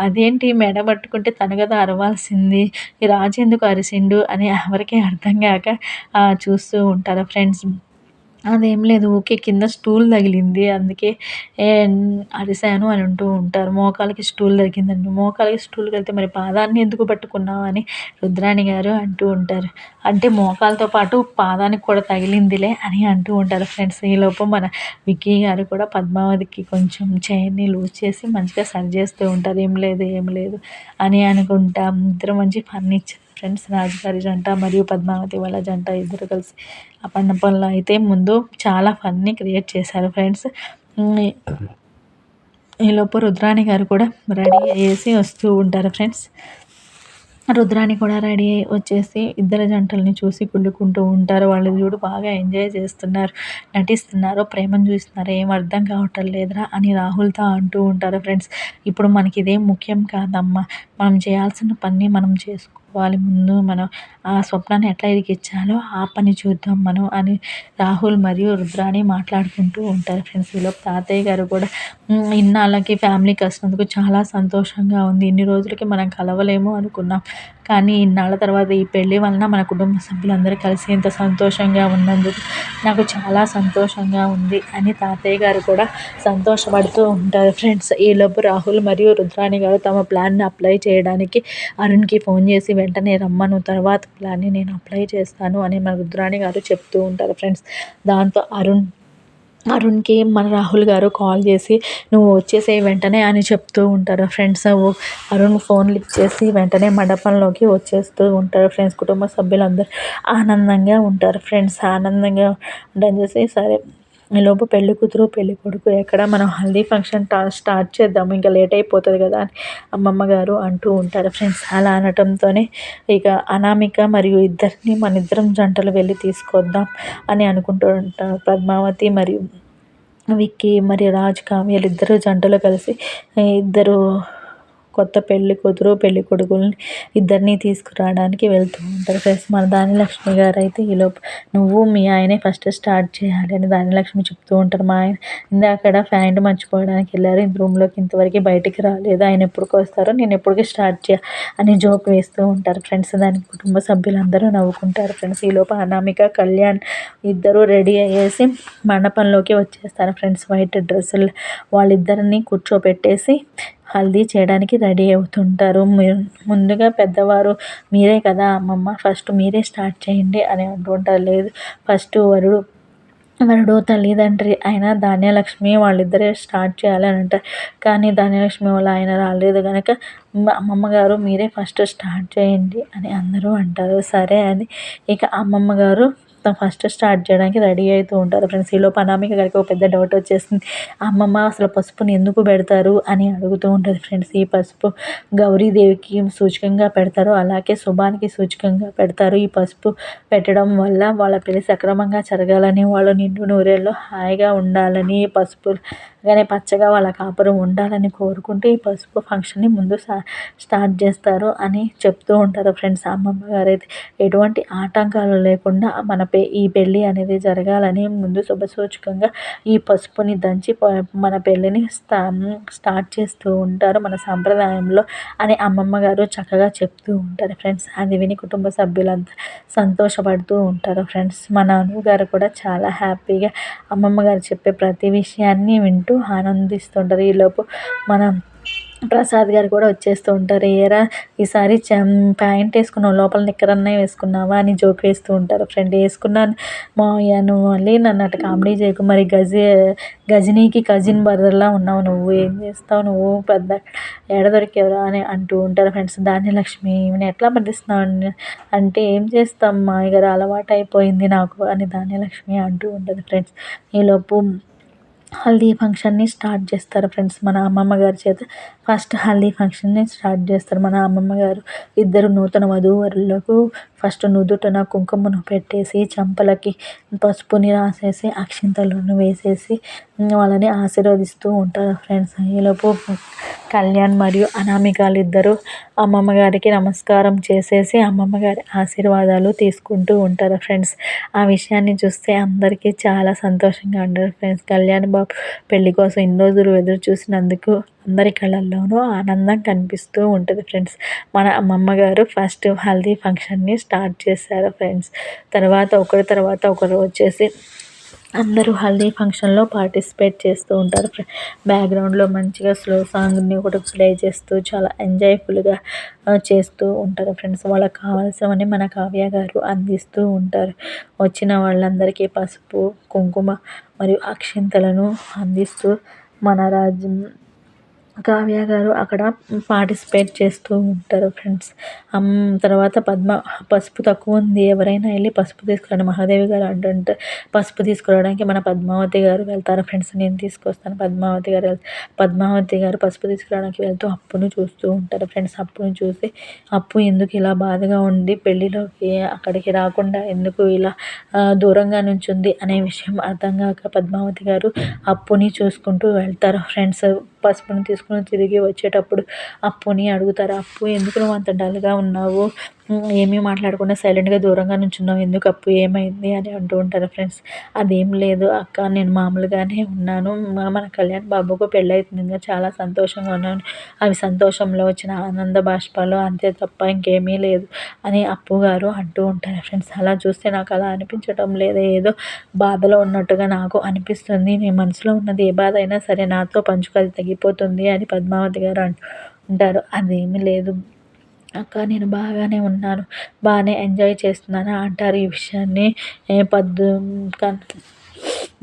అదేంటి మెడ పట్టుకుంటే తను కదా అరవాల్సింది, ఈ రాజు ఎందుకు అరిసిండు అని ఎవరికీ అర్థం కాక చూస్తూ ఉంటారు ఫ్రెండ్స్. అదేం లేదు, ఊకే కింద స్టూల్ తగిలింది అందుకే అరిసాను అని అంటూ ఉంటారు. మోకాలికి స్టూల్ తగిలిందండి. మోకాలికి స్టూల్ తగిలితే మరి పాదాన్ని ఎందుకు పట్టుకున్నావు అని రుద్రాణి గారు అంటూ ఉంటారు. అంటే మోకాలతో పాటు పాదానికి కూడా తగిలిందిలే అని అంటూ ఉంటారు ఫ్రెండ్స్. ఈలోపు మన విక్కీ గారు కూడా పద్మావతికి కొంచెం చైన్ని లూజ్ చేసి మంచిగా సరి చేస్తూ ఉంటారు. ఏం లేదు అని అనుకుంటా ఇద్దరు మంచి ఫన్ ఇచ్చారు ఫ్రెండ్స్. రాజుగారి జంట మరియు పద్మావతి వాళ్ళ జంట ఇద్దరు కలిసి ఆ మండపంలో అయితే ముందు చాలా ఫన్ని క్రియేట్ చేశారు ఫ్రెండ్స్. ఈలోపు రుద్రాణి గారు కూడా రెడీ అయ్యేసి వస్తూ ఉంటారు ఫ్రెండ్స్. రుద్రాణి కూడా రెడీ అయ్యి వచ్చేసి ఇద్దరు జంటల్ని చూసి కుళ్ళుకుంటూ ఉంటారు. వాళ్ళు చూడు బాగా ఎంజాయ్ చేస్తున్నారు, నటిస్తున్నారు, ప్రేమను చూస్తున్నారు, ఏం అర్థం కావటం లేదురా అని రాహుల్తో అంటూ ఉంటారు ఫ్రెండ్స్. ఇప్పుడు మనకి ఇదేం ముఖ్యం కాదమ్మా, మనం చేయాల్సిన పని మనం చేసుకోవాలి, ముందు మనం ఆ స్వప్నాన్ని ఎట్లా ఇరికించాలో ఆ పని చూద్దాం మనం అని రాహుల్ మరియు రుద్రాణి మాట్లాడుకుంటూ ఉంటారు ఫ్రెండ్స్. ఈలోపు తాతయ్య గారు కూడా ఇన్నాళ్ళకి ఫ్యామిలీ కలిసినందుకు చాలా సంతోషంగా ఉంది, ఇన్ని రోజులకి మనం కలవలేము అనుకున్నాం, కానీ ఇన్నాళ్ళ తర్వాత ఈ పెళ్ళి వలన మన కుటుంబ సభ్యులందరూ కలిసి ఇంత సంతోషంగా ఉన్నందుకు నాకు చాలా సంతోషంగా ఉంది అని తాతయ్య గారు కూడా సంతోషపడుతూ ఉంటారు ఫ్రెండ్స్. ఈలోపు రాహుల్ మరియు రుద్రాణి గారు తమ ప్లాన్ని అప్లై చేయడానికి అరుణ్కి ఫోన్ చేసి వెంటనే రమ్మను, తర్వాత ప్లాన్ని నేను అప్లై చేస్తాను అని మన రుద్రాణి గారు చెప్తూ ఉంటారు ఫ్రెండ్స్. దాంతో అరుణ్కి మన రాహుల్ గారు కాల్ చేసి నువ్వు వచ్చేసేయి వెంటనే అని చెప్తూ ఉంటారు ఫ్రెండ్స్. అరుణ్ ఫోన్ లిఫ్ట్ చేసి వెంటనే మండపంలోకి వచ్చేస్తూ ఉంటారు ఫ్రెండ్స్. కుటుంబ సభ్యులందరూ ఆనందంగా ఉంటారు ఫ్రెండ్స్. ఆనందంగా ఉండని చూసి సరే ఈలోపు పెళ్లి కూతురు పెళ్లి కొడుకు ఎక్కడ, మనం హల్దీ ఫంక్షన్ స్టార్ట్ చేద్దాము, ఇంకా లేట్ అయిపోతుంది కదా అని అమ్మమ్మ గారు అంటూ ఉంటారు ఫ్రెండ్స్. అలా అనటంతోనే ఇక అనామిక మరియు మన ఇద్దరం జంటలు వెళ్ళి తీసుకొద్దాం అని అనుకుంటూ ఉంటారు. పద్మావతి మరియు విక్కీ మరియు రాజ్ కావ్యలు ఇద్దరు జంటలు కలిసి ఇద్దరు కొత్త పెళ్లి కూతురు పెళ్లి కొడుకుల్ని ఇద్దరిని తీసుకురావడానికి వెళ్తూ ఉంటారు ఫ్రెండ్స్. మన దానిలక్ష్మి గారు అయితే ఈలోపు నువ్వు మీ ఆయనే ఫస్ట్ స్టార్ట్ చేయాలి అని దానిలక్ష్మి చెప్తూ ఉంటారు. మా ఆయన ఇందాకడ ప్యాంట్ మర్చిపోవడానికి వెళ్ళారు, రూమ్లోకి ఇంతవరకు బయటికి రాలేదు, ఆయన ఎప్పుడుకి వస్తారో నేను ఎప్పటికి స్టార్ట్ చేయాలి అని జోక్ వేస్తూ ఉంటారు ఫ్రెండ్స్. దానికి కుటుంబ సభ్యులందరూ నవ్వుకుంటారు ఫ్రెండ్స్. ఈలోపు అనామిక కళ్యాణ్ ఇద్దరు రెడీ అయ్యేసి మండపంలోకి వచ్చేస్తారు ఫ్రెండ్స్. వైట్ డ్రెస్సులు వాళ్ళిద్దరిని కూర్చోపెట్టేసి హల్దీ చేయడానికి రెడీ అవుతుంటారు. మీరు ముందుగా పెద్దవారు మీరే కదా అమ్మమ్మ, ఫస్ట్ మీరే స్టార్ట్ చేయండి అని అంటూ ఉంటారు. లేదు, ఫస్ట్ వరుడు తల్లిదండ్రి అయిన ధాన్యలక్ష్మి వాళ్ళిద్దరే స్టార్ట్ చేయాలి అని అంటారు. కానీ ధాన్యలక్ష్మి వాళ్ళ ఆయన రాలేదు కనుక అమ్మమ్మ గారు మీరే ఫస్ట్ స్టార్ట్ చేయండి అని అందరూ అంటారు. సరే అని ఇక అమ్మమ్మ గారు ఫస్ట్ స్టార్ట్ చేయడానికి రెడీ అవుతూ ఉంటారు ఫ్రెండ్స్. ఈలోపు అనామిక గారికి ఒక పెద్ద డౌట్ వచ్చేసింది. అమ్మమ్మ అసలు పసుపుని ఎందుకు పెడతారు అని అడుగుతూ ఉంటుంది ఫ్రెండ్స్. ఈ పసుపు గౌరీదేవికి సూచకంగా పెడతారు, అలాగే శుభానికి సూచకంగా పెడతారు. ఈ పసుపు పెట్టడం వల్ల వాళ్ళ పెళ్లి సక్రమంగా జరగాలని, వాళ్ళు నిండు నూరేళ్ళు హాయిగా ఉండాలని, పసుపుగానే పచ్చగా వాళ్ళ కాపురం ఉండాలని కోరుకుంటూ ఈ పసుపు ఫంక్షన్ని ముందు స్టార్ట్ చేస్తారు అని చెప్తూ ఉంటారు ఫ్రెండ్స్. అమ్మమ్మ గారైతే ఎటువంటి ఆటంకాలు లేకుండా ఈ పెళ్ళి అనేది జరగాలని ముందు శుభసూచకంగా ఈ పసుపుని దంచి మన పెళ్ళిని స్టార్ట్ చేస్తూ ఉంటారు మన సాంప్రదాయంలో అని అమ్మమ్మ గారు చక్కగా చెప్తూ ఉంటారు ఫ్రెండ్స్. అది విని కుటుంబ సభ్యులంతా సంతోషపడుతూ ఉంటారు ఫ్రెండ్స్. మన అనువు గారు కూడా చాలా హ్యాపీగా అమ్మమ్మ గారు చెప్పే ప్రతి విషయాన్ని వింటూ ఆనందిస్తుంటారు. ఈలోపు మన ప్రసాద్ గారు కూడా వచ్చేస్తూ ఉంటారు. "ఏరా ఈసారి ప్యాంట్ ఏసుకున్నావు లోపల నిక్కరన్నా వేసుకున్నావా?" అని జోక్ వేస్తూ ఉంటారు. ఫ్రెండ్ "ఏసుకున్నాను మావయ్య, నువ్వు మళ్ళీ నన్ను అటు కామెడీ చేయకు. మరి గజినీకి కజిన్ బ్రదర్‌లా ఉన్నావు నువ్వు. ఏం చేస్తావు నువ్వు పెద్ద ఏడ దొరికావురా" అని అంటూ ఉంటారు ఫ్రెండ్స్. ధాన్యలక్ష్మి "ఈమెని ఎట్లా పట్టిస్తున్నావు" అంటే "ఏం చేస్తాం మావయ్య గారు అలవాటయిపోయింది నాకు" అని ధాన్యలక్ష్మి అంటూ ఉంటది ఫ్రెండ్స్. ఈలోపు హల్దీ ఫంక్షన్‌ని స్టార్ట్ చేస్తారు ఫ్రెండ్స్. మన అమ్మమ్మ గారి చేత ఫస్ట్ హల్దీ ఫంక్షన్‌ని స్టార్ట్ చేస్తారు. మన అమ్మమ్మ గారు ఇద్దరు నూతన వధూవరులకు ఫస్ట్ నుదుటన కుంకుమను పెట్టేసి, చెంపలకి పసుపుని రాసేసి, అక్షింతలను వేసేసి వాళ్ళని ఆశీర్వదిస్తూ ఉంటారు ఫ్రెండ్స్. ఈలోపు కళ్యాణ్ మరియు అనామికలిద్దరూ అమ్మమ్మ గారికి నమస్కారం చేసేసి అమ్మమ్మ గారి ఆశీర్వాదాలు తీసుకుంటూ ఉంటారు ఫ్రెండ్స్. ఆ విషయాన్ని చూస్తే అందరికీ చాలా సంతోషంగా ఉంటారు ఫ్రెండ్స్. కళ్యాణ్ బాబు పెళ్లి కోసం ఇన్ని రోజులు ఎదురు చూసినందుకు అందరి కళ్ళల్లోనూ ఆనందం కనిపిస్తూ ఉంటుంది ఫ్రెండ్స్. మన అమ్మమ్మ గారు ఫస్ట్ హల్దీ ఫంక్షన్‌ని స్టార్ట్ చేశారు ఫ్రెండ్స్. తర్వాత ఒకరి తర్వాత ఒకరు వచ్చేసి అందరూ హల్దీ ఫంక్షన్‌లో పార్టిసిపేట్ చేస్తూ ఉంటారు. బ్యాక్‌గ్రౌండ్‌లో మంచిగా స్లో సాంగ్‌ని ఒకటి ప్లే చేస్తూ చాలా ఎంజాయ్‌ఫుల్‌గా చేస్తూ ఉంటారు ఫ్రెండ్స్. వాళ్ళకి కావాల్సినవన్నీ మన కావ్య గారు అందిస్తూ ఉంటారు. వచ్చిన వాళ్ళందరికీ పసుపు, కుంకుమ మరియు అక్షింతలను అందిస్తూ మన కావ్య గారు అక్కడ పార్టిసిపేట్ చేస్తూ ఉంటారు ఫ్రెండ్స్. తర్వాత పసుపు తక్కువ ఉంది, ఎవరైనా వెళ్ళి పసుపు తీసుకురండి మహాదేవి గారు అంటుంటే పసుపు తీసుకురావడానికి మన పద్మావతి గారు వెళ్తారు ఫ్రెండ్స్. నేను తీసుకొస్తాను పద్మావతి గారు పసుపు తీసుకురావడానికి వెళ్తూ అప్పును చూస్తూ ఉంటారు ఫ్రెండ్స్. అప్పుని చూసి అప్పు ఎందుకు ఇలా బాధగా ఉండి పెళ్ళిలోకి అక్కడికి రాకుండా ఎందుకు ఇలా దూరంగా నుంచుంది అనే విషయం అర్థం కాక పద్మావతి గారు అప్పుని చూసుకుంటూ వెళ్తారు ఫ్రెండ్స్. పసుపుని తీసుకుని తిరిగి వచ్చేటప్పుడు అప్పుని అడుగుతారు, "అప్పు ఎందుకు నువ్వు అంత డల్‌గా ఉన్నావు? ఏమీ మాట్లాడకుండా సైలెంట్‌గా దూరంగా నుంచున్నావు ఎందుకు అప్పు ఏమైంది?" అని అంటూ ఉంటారు ఫ్రెండ్స్. "అదేం లేదు అక్క, నేను మామూలుగానే ఉన్నాను. మన కళ్యాణ్ బాబుకు పెళ్ళవుతుంది కదా, చాలా సంతోషంగా ఉన్నాను. అవి సంతోషంలో వచ్చిన ఆనంద బాష్పాలు అంతే తప్ప ఇంకేమీ లేదు" అని అప్పు గారు అంటూ ఉంటారు ఫ్రెండ్స్. అలా చూస్తే నాకు అలా అనిపించటం లేదు, ఏదో బాధలో ఉన్నట్టుగా నాకు అనిపిస్తుంది. నీ మనసులో ఉన్నది ఏ బాధ అయినా సరే నాతో పంచుకో, అది తగ్గిపోతుంది అని పద్మావతి గారు అంటారు. "అదేమీ లేదు అక్క, నేను బాగానే ఉన్నాను, బాగానే ఎంజాయ్ చేస్తున్నాను" అంటారు. ఈ విషయాన్ని కన్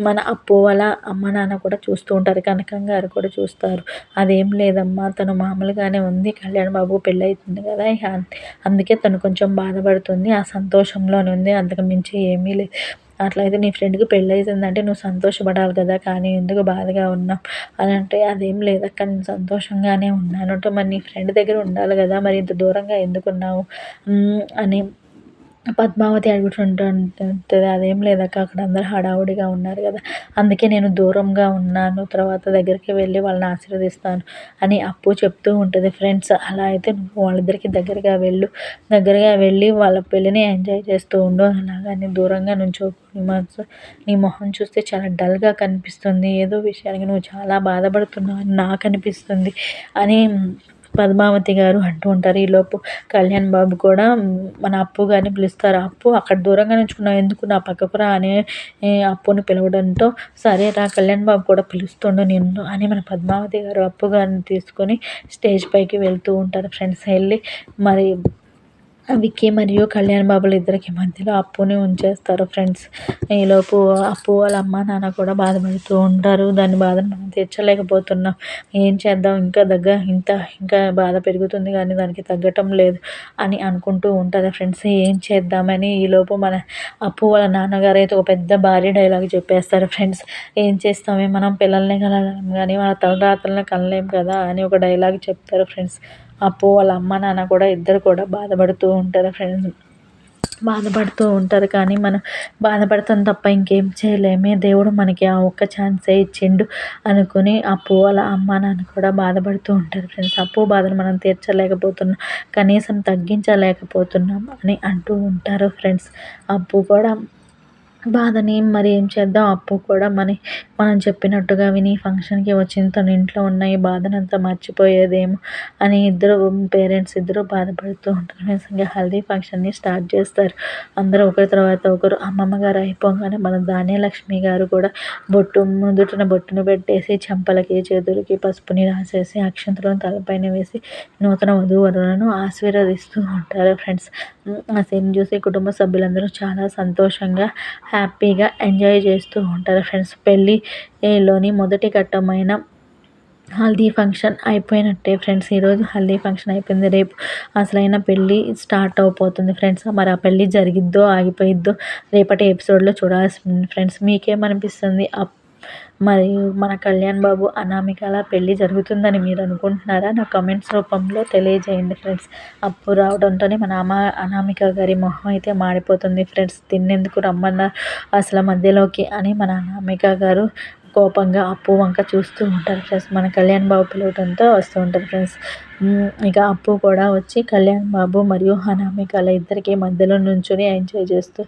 మన అప్పు వాళ్ళ అమ్మ నాన్న కూడా చూస్తూ ఉంటారు. కనకం గారు కూడా చూస్తారు. "అదేం లేదమ్మా, తను మామూలుగానే ఉంది. కళ్యాణ్ బాబు పెళ్ళవుతుంది కదా, ఇక అందుకే తను కొంచెం బాధపడుతుంది. ఆ సంతోషంలోనే ఉంది, అంతకు మించి ఏమీ లేదు. అట్లయితే నీ ఫ్రెండ్‌కి పెళ్ళవుతుందంటే నువ్వు సంతోషపడాలి కదా, కానీ ఎందుకు బాధగా ఉన్నావు" అని అంటే, "అదేం లేదక్క, నేను సంతోషంగానే ఉన్నాను" అంటే, "మరి నీ ఫ్రెండ్ దగ్గర ఉండాలి కదా, మరి ఇంత దూరంగా ఎందుకున్నావు" అని పద్మావతి అడుగుతుంటది. "అదేం లేదక్క, అక్కడ అందరూ హడావుడిగా ఉన్నారు కదా, అందుకే నేను దూరంగా ఉన్నాను. తర్వాత దగ్గరికి వెళ్ళి వాళ్ళని ఆశీర్వదిస్తాను" అని అప్పు చెప్తూ ఉంటుంది ఫ్రెండ్స్. "అలా అయితే నువ్వు వాళ్ళిద్దరికి దగ్గరగా వెళ్ళి వాళ్ళ పెళ్ళిని ఎంజాయ్ చేస్తూ ఉండు. అలాగని దూరంగా నుంచోకు. నీ మొహం చూస్తే చాలా డల్‌గా కనిపిస్తుంది. ఏదో విషయానికి నువ్వు చాలా బాధపడుతున్నావు అని నాకనిపిస్తుంది" అని పద్మావతి గారు అంటూ ఉంటారు. ఈలోపు కళ్యాణ్ బాబు కూడా మన అప్పు గారిని పిలుస్తారు. "అప్పు, అక్కడ దూరంగా నుంచుకున్నావు ఎందుకు, నా పక్కకు రా" అని అప్పుని పిలవడంతో, "సరే రా, కళ్యాణ్ బాబు కూడా పిలుస్తుండు నిన్ను" అని మన పద్మావతి గారు అప్పు గారిని తీసుకొని స్టేజ్ పైకి వెళ్తూ ఉంటారు ఫ్రెండ్స్. వెళ్ళి మరి విక్కీ మరియు కళ్యాణ్ బాబుల ఇద్దరికి మధ్యలో అప్పుని ఉంచేస్తారు ఫ్రెండ్స్. ఈలోపు అప్పు వాళ్ళ అమ్మ నాన్న కూడా బాధపడుతూ ఉంటారు. దాని బాధను మనం తీర్చలేకపోతున్నాం, ఏం చేద్దాం, ఇంకా బాధ పెరుగుతుంది కానీ దానికి తగ్గటం లేదు అని అనుకుంటూ ఉంటారు ఫ్రెండ్స్. ఏం చేద్దామని ఈలోపు మన అప్పు వాళ్ళ నాన్నగారు అయితే ఒక పెద్ద భారీ డైలాగ్ చెప్పేస్తారు ఫ్రెండ్స్. "ఏం చేస్తామే, మనం పిల్లల్ని కనగలం కానీ వాళ్ళ తలరాతలను కనలేం కదా" అని ఒక డైలాగ్ చెప్తారు ఫ్రెండ్స్. అప్పు వాళ్ళ అమ్మ నాన్న కూడా ఇద్దరు కూడా బాధపడుతూ ఉంటారు ఫ్రెండ్స్. బాధపడుతూ ఉంటారు కానీ మనం బాధపడతాం తప్ప ఇంకేం చేయలేమే, దేవుడు మనకి ఆ ఒక్క ఛాన్సే ఇచ్చిండు అనుకుని అప్పు వాళ్ళ అమ్మ నాన్న కూడా బాధపడుతూ ఉంటారు ఫ్రెండ్స్. అప్పు బాధను మనం తీర్చలేకపోతున్నాం, కనీసం తగ్గించలేకపోతున్నాం అని అంటూ ఉంటారు ఫ్రెండ్స్. అప్పు కూడా బాధని మరి ఏం చేద్దాం అప్పు కూడా మనం చెప్పినట్టుగా విని ఫంక్షన్‌కి వచ్చింది. తన ఇంట్లో ఉన్న ఈ బాధనంతా మర్చిపోయేదేమో అని పేరెంట్స్ ఇద్దరు బాధపడుతూ ఉంటారు. నిజంగా హల్దీ ఫంక్షన్‌ని స్టార్ట్ చేస్తారు. అందరూ ఒకరి తర్వాత ఒకరు అమ్మమ్మ గారు అయిపోగానే మన ధాన్యలక్ష్మి గారు కూడా నుదుటిన బొట్టును పెట్టేసి చెంపలకి, చేతులకి పసుపుని రాసేసి అక్షంతలను తలపైన వేసి నూతన వధూవరులను ఆశీర్వదిస్తూ ఉంటారు ఫ్రెండ్స్. ఆ సీన్ చూసి కుటుంబ సభ్యులందరూ చాలా సంతోషంగా హ్యాపీగా ఎంజాయ్ చేస్తూ ఉంటారు ఫ్రెండ్స్. పెళ్ళిలోని మొదటి ఘట్టమైన హల్దీ ఫంక్షన్ అయిపోయినట్టే ఫ్రెండ్స్. ఈరోజు హల్దీ ఫంక్షన్ అయిపోయింది. రేపు అసలైన పెళ్ళి స్టార్ట్ అవబోతుంది ఫ్రెండ్స్. మరి ఆ పెళ్ళి జరిగిద్దో, ఆగిపోయిద్దో రేపటి ఎపిసోడ్‌లో చూడాల్సింది ఫ్రెండ్స్. మీకేమనిపిస్తుంది? మరి మన కళ్యాణ్ బాబు, అనామికల పెళ్ళి జరుగుతుందని మీరు అనుకుంటున్నారా? నా కామెంట్స్ రూపంలో తెలియజేయండి ఫ్రెండ్స్. అప్పు రావడంతోనే మన అనామిక గారి మొహం అయితే మాడిపోతుంది ఫ్రెండ్స్. తినేందుకు రమ్మన్నారు అసలు మధ్యలోకి అని మన అనామిక గారు కోపంగా అప్పు వంక చూస్తూ ఉంటారు ఫ్రెండ్స్. మన కళ్యాణ్ బాబు పిలవడంతో వస్తూ ఉంటారు ఫ్రెండ్స్. ఇక అప్పు కూడా వచ్చి కళ్యాణ్ బాబు మరియు అనామికల ఇద్దరికి మధ్యలో నుంచొని ఎంజాయ్ చేస్తూ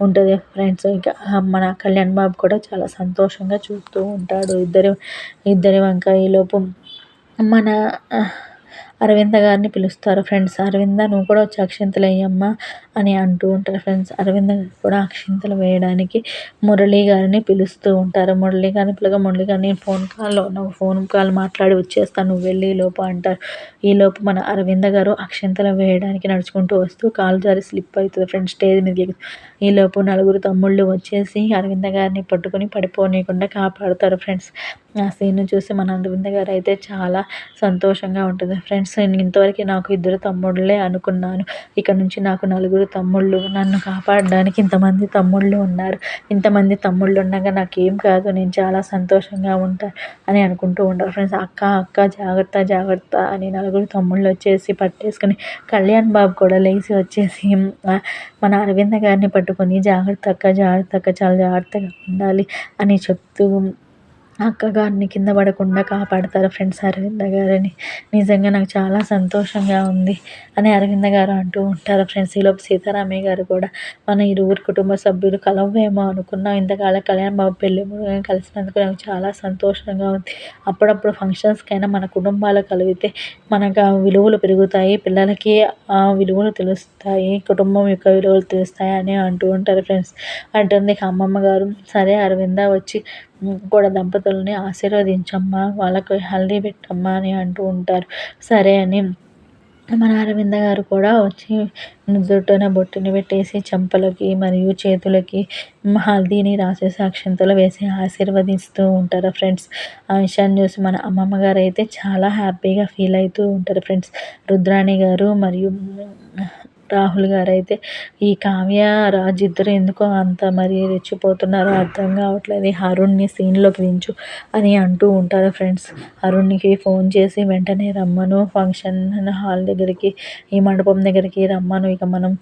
ఉంటుంది ఫ్రెండ్స్. ఇక మన కళ్యాణ్ బాబు కూడా చాలా సంతోషంగా చూస్తూ ఉంటాడు ఇద్దరి వంక. ఈలోపు మన అరవింద గారిని పిలుస్తారు ఫ్రెండ్స్. అరవింద నువ్వు కూడా వచ్చి అక్షింతలు వేయమ్మా అని అంటూ ఉంటారు ఫ్రెండ్స్. అరవింద గారు కూడా అక్షింతలు వేయడానికి మురళి గారిని పిలుస్తూ ఉంటారు. మురళి గారిని పిలగా మురళి గారిని ఫోన్ కాల్ మాట్లాడి వచ్చేస్తాను, నువ్వు వెళ్ళి ఈలోపు అంటారు. ఈలోపు మన అరవింద గారు అక్షింతలు వేయడానికి నడుచుకుంటూ వస్తూ కాలు జారి స్లిప్ అవుతుంది ఫ్రెండ్స్. స్టేజ్ మీదకి ఈలోపు నలుగురు తమ్ముళ్ళు వచ్చేసి అరవింద గారిని పట్టుకొని పడిపోనీయకుండా కాపాడుతారు ఫ్రెండ్స్. ఆ సీన్‌ని చూసి మన అరవింద గారు అయితే చాలా సంతోషంగా ఉంటుంది ఫ్రెండ్స్. నేను ఇంతవరకు నాకు ఇద్దరు తమ్ముళ్ళే అనుకున్నాను. ఇక నుంచి నాకు నలుగురు తమ్ముళ్ళు. నన్ను కాపాడడానికి ఇంతమంది తమ్ముళ్ళు ఉన్నారు. ఇంతమంది తమ్ముళ్ళు ఉండగా నాకేం కాదు. నేను చాలా సంతోషంగా ఉంటా అని అనుకుంటూ ఉంటారు ఫ్రెండ్స్. అక్క జాగ్రత్త జాగ్రత్త అని నలుగురు తమ్ముళ్ళు వచ్చేసి పట్టేసుకొని కళ్యాణ్ బాబు కూడా లేచి వచ్చేసి మన అరవింద గారిని పట్టుకొని జాగ్రత్త అక్క చాలా జాగ్రత్తగా ఉండాలి అని చెప్తూ అక్కగారిని కింద పడకుండా కాపాడతారు ఫ్రెండ్స్ అరవింద గారిని. నిజంగా నాకు చాలా సంతోషంగా ఉంది అని అరవింద గారు అంటూ ఉంటారు ఫ్రెండ్స్. ఈలోపు సీతారామయ్య గారు కూడా మన ఇరువురు కుటుంబ సభ్యులు కలవేమో అనుకున్నాం, ఇంతకాలం కళ్యాణ్ బాబు పెళ్ళి కలిసినందుకు నాకు చాలా సంతోషంగా ఉంది. అప్పుడప్పుడు ఫంక్షన్స్కైనా మన కుటుంబాలు కలిగితే మనకు ఆ విలువలు పెరుగుతాయి, పిల్లలకి ఆ విలువలు తెలుస్తాయి, కుటుంబం యొక్క విలువలు తెలుస్తాయి అని అంటూ ఉంటారు ఫ్రెండ్స్. అంటుంది అమ్మమ్మ గారు. సరే అరవింద వచ్చి కూడా దంపతులని ఆశీర్వదించమ్మా, వాళ్ళకు హల్దీ పెట్టమ్మా అని అంటూ ఉంటారు. సరే అని మన అరవింద గారు కూడా వచ్చి నుదుటిన బొట్టుని పెట్టేసి చెంపలకి మరియు చేతులకి హల్దీని రాసేసి అక్షింతలు వేసి ఆశీర్వదిస్తూ ఉంటారు ఫ్రెండ్స్. ఆ విషయాన్ని చూసి మన అమ్మమ్మ గారు అయితే చాలా హ్యాపీగా ఫీల్ అవుతూ ఉంటారు ఫ్రెండ్స్. రుద్రాణి గారు మరియు రాహుల్ గారైతే ఈ కావ్య, రాజ్ ఇద్దరు ఎందుకో అంత మరి రెచ్చిపోతున్నారో అర్థం కావట్లేదు. అరుణ్‌ని సీన్‌లోకి దించు అని అంటూ ఉంటారు ఫ్రెండ్స్. అరుణ్‌కి ఫోన్ చేసి వెంటనే రమ్మను, ఫంక్షన్ హాల్ దగ్గరికి, ఈ మండపం దగ్గరికి రమ్మను, ఇక మనం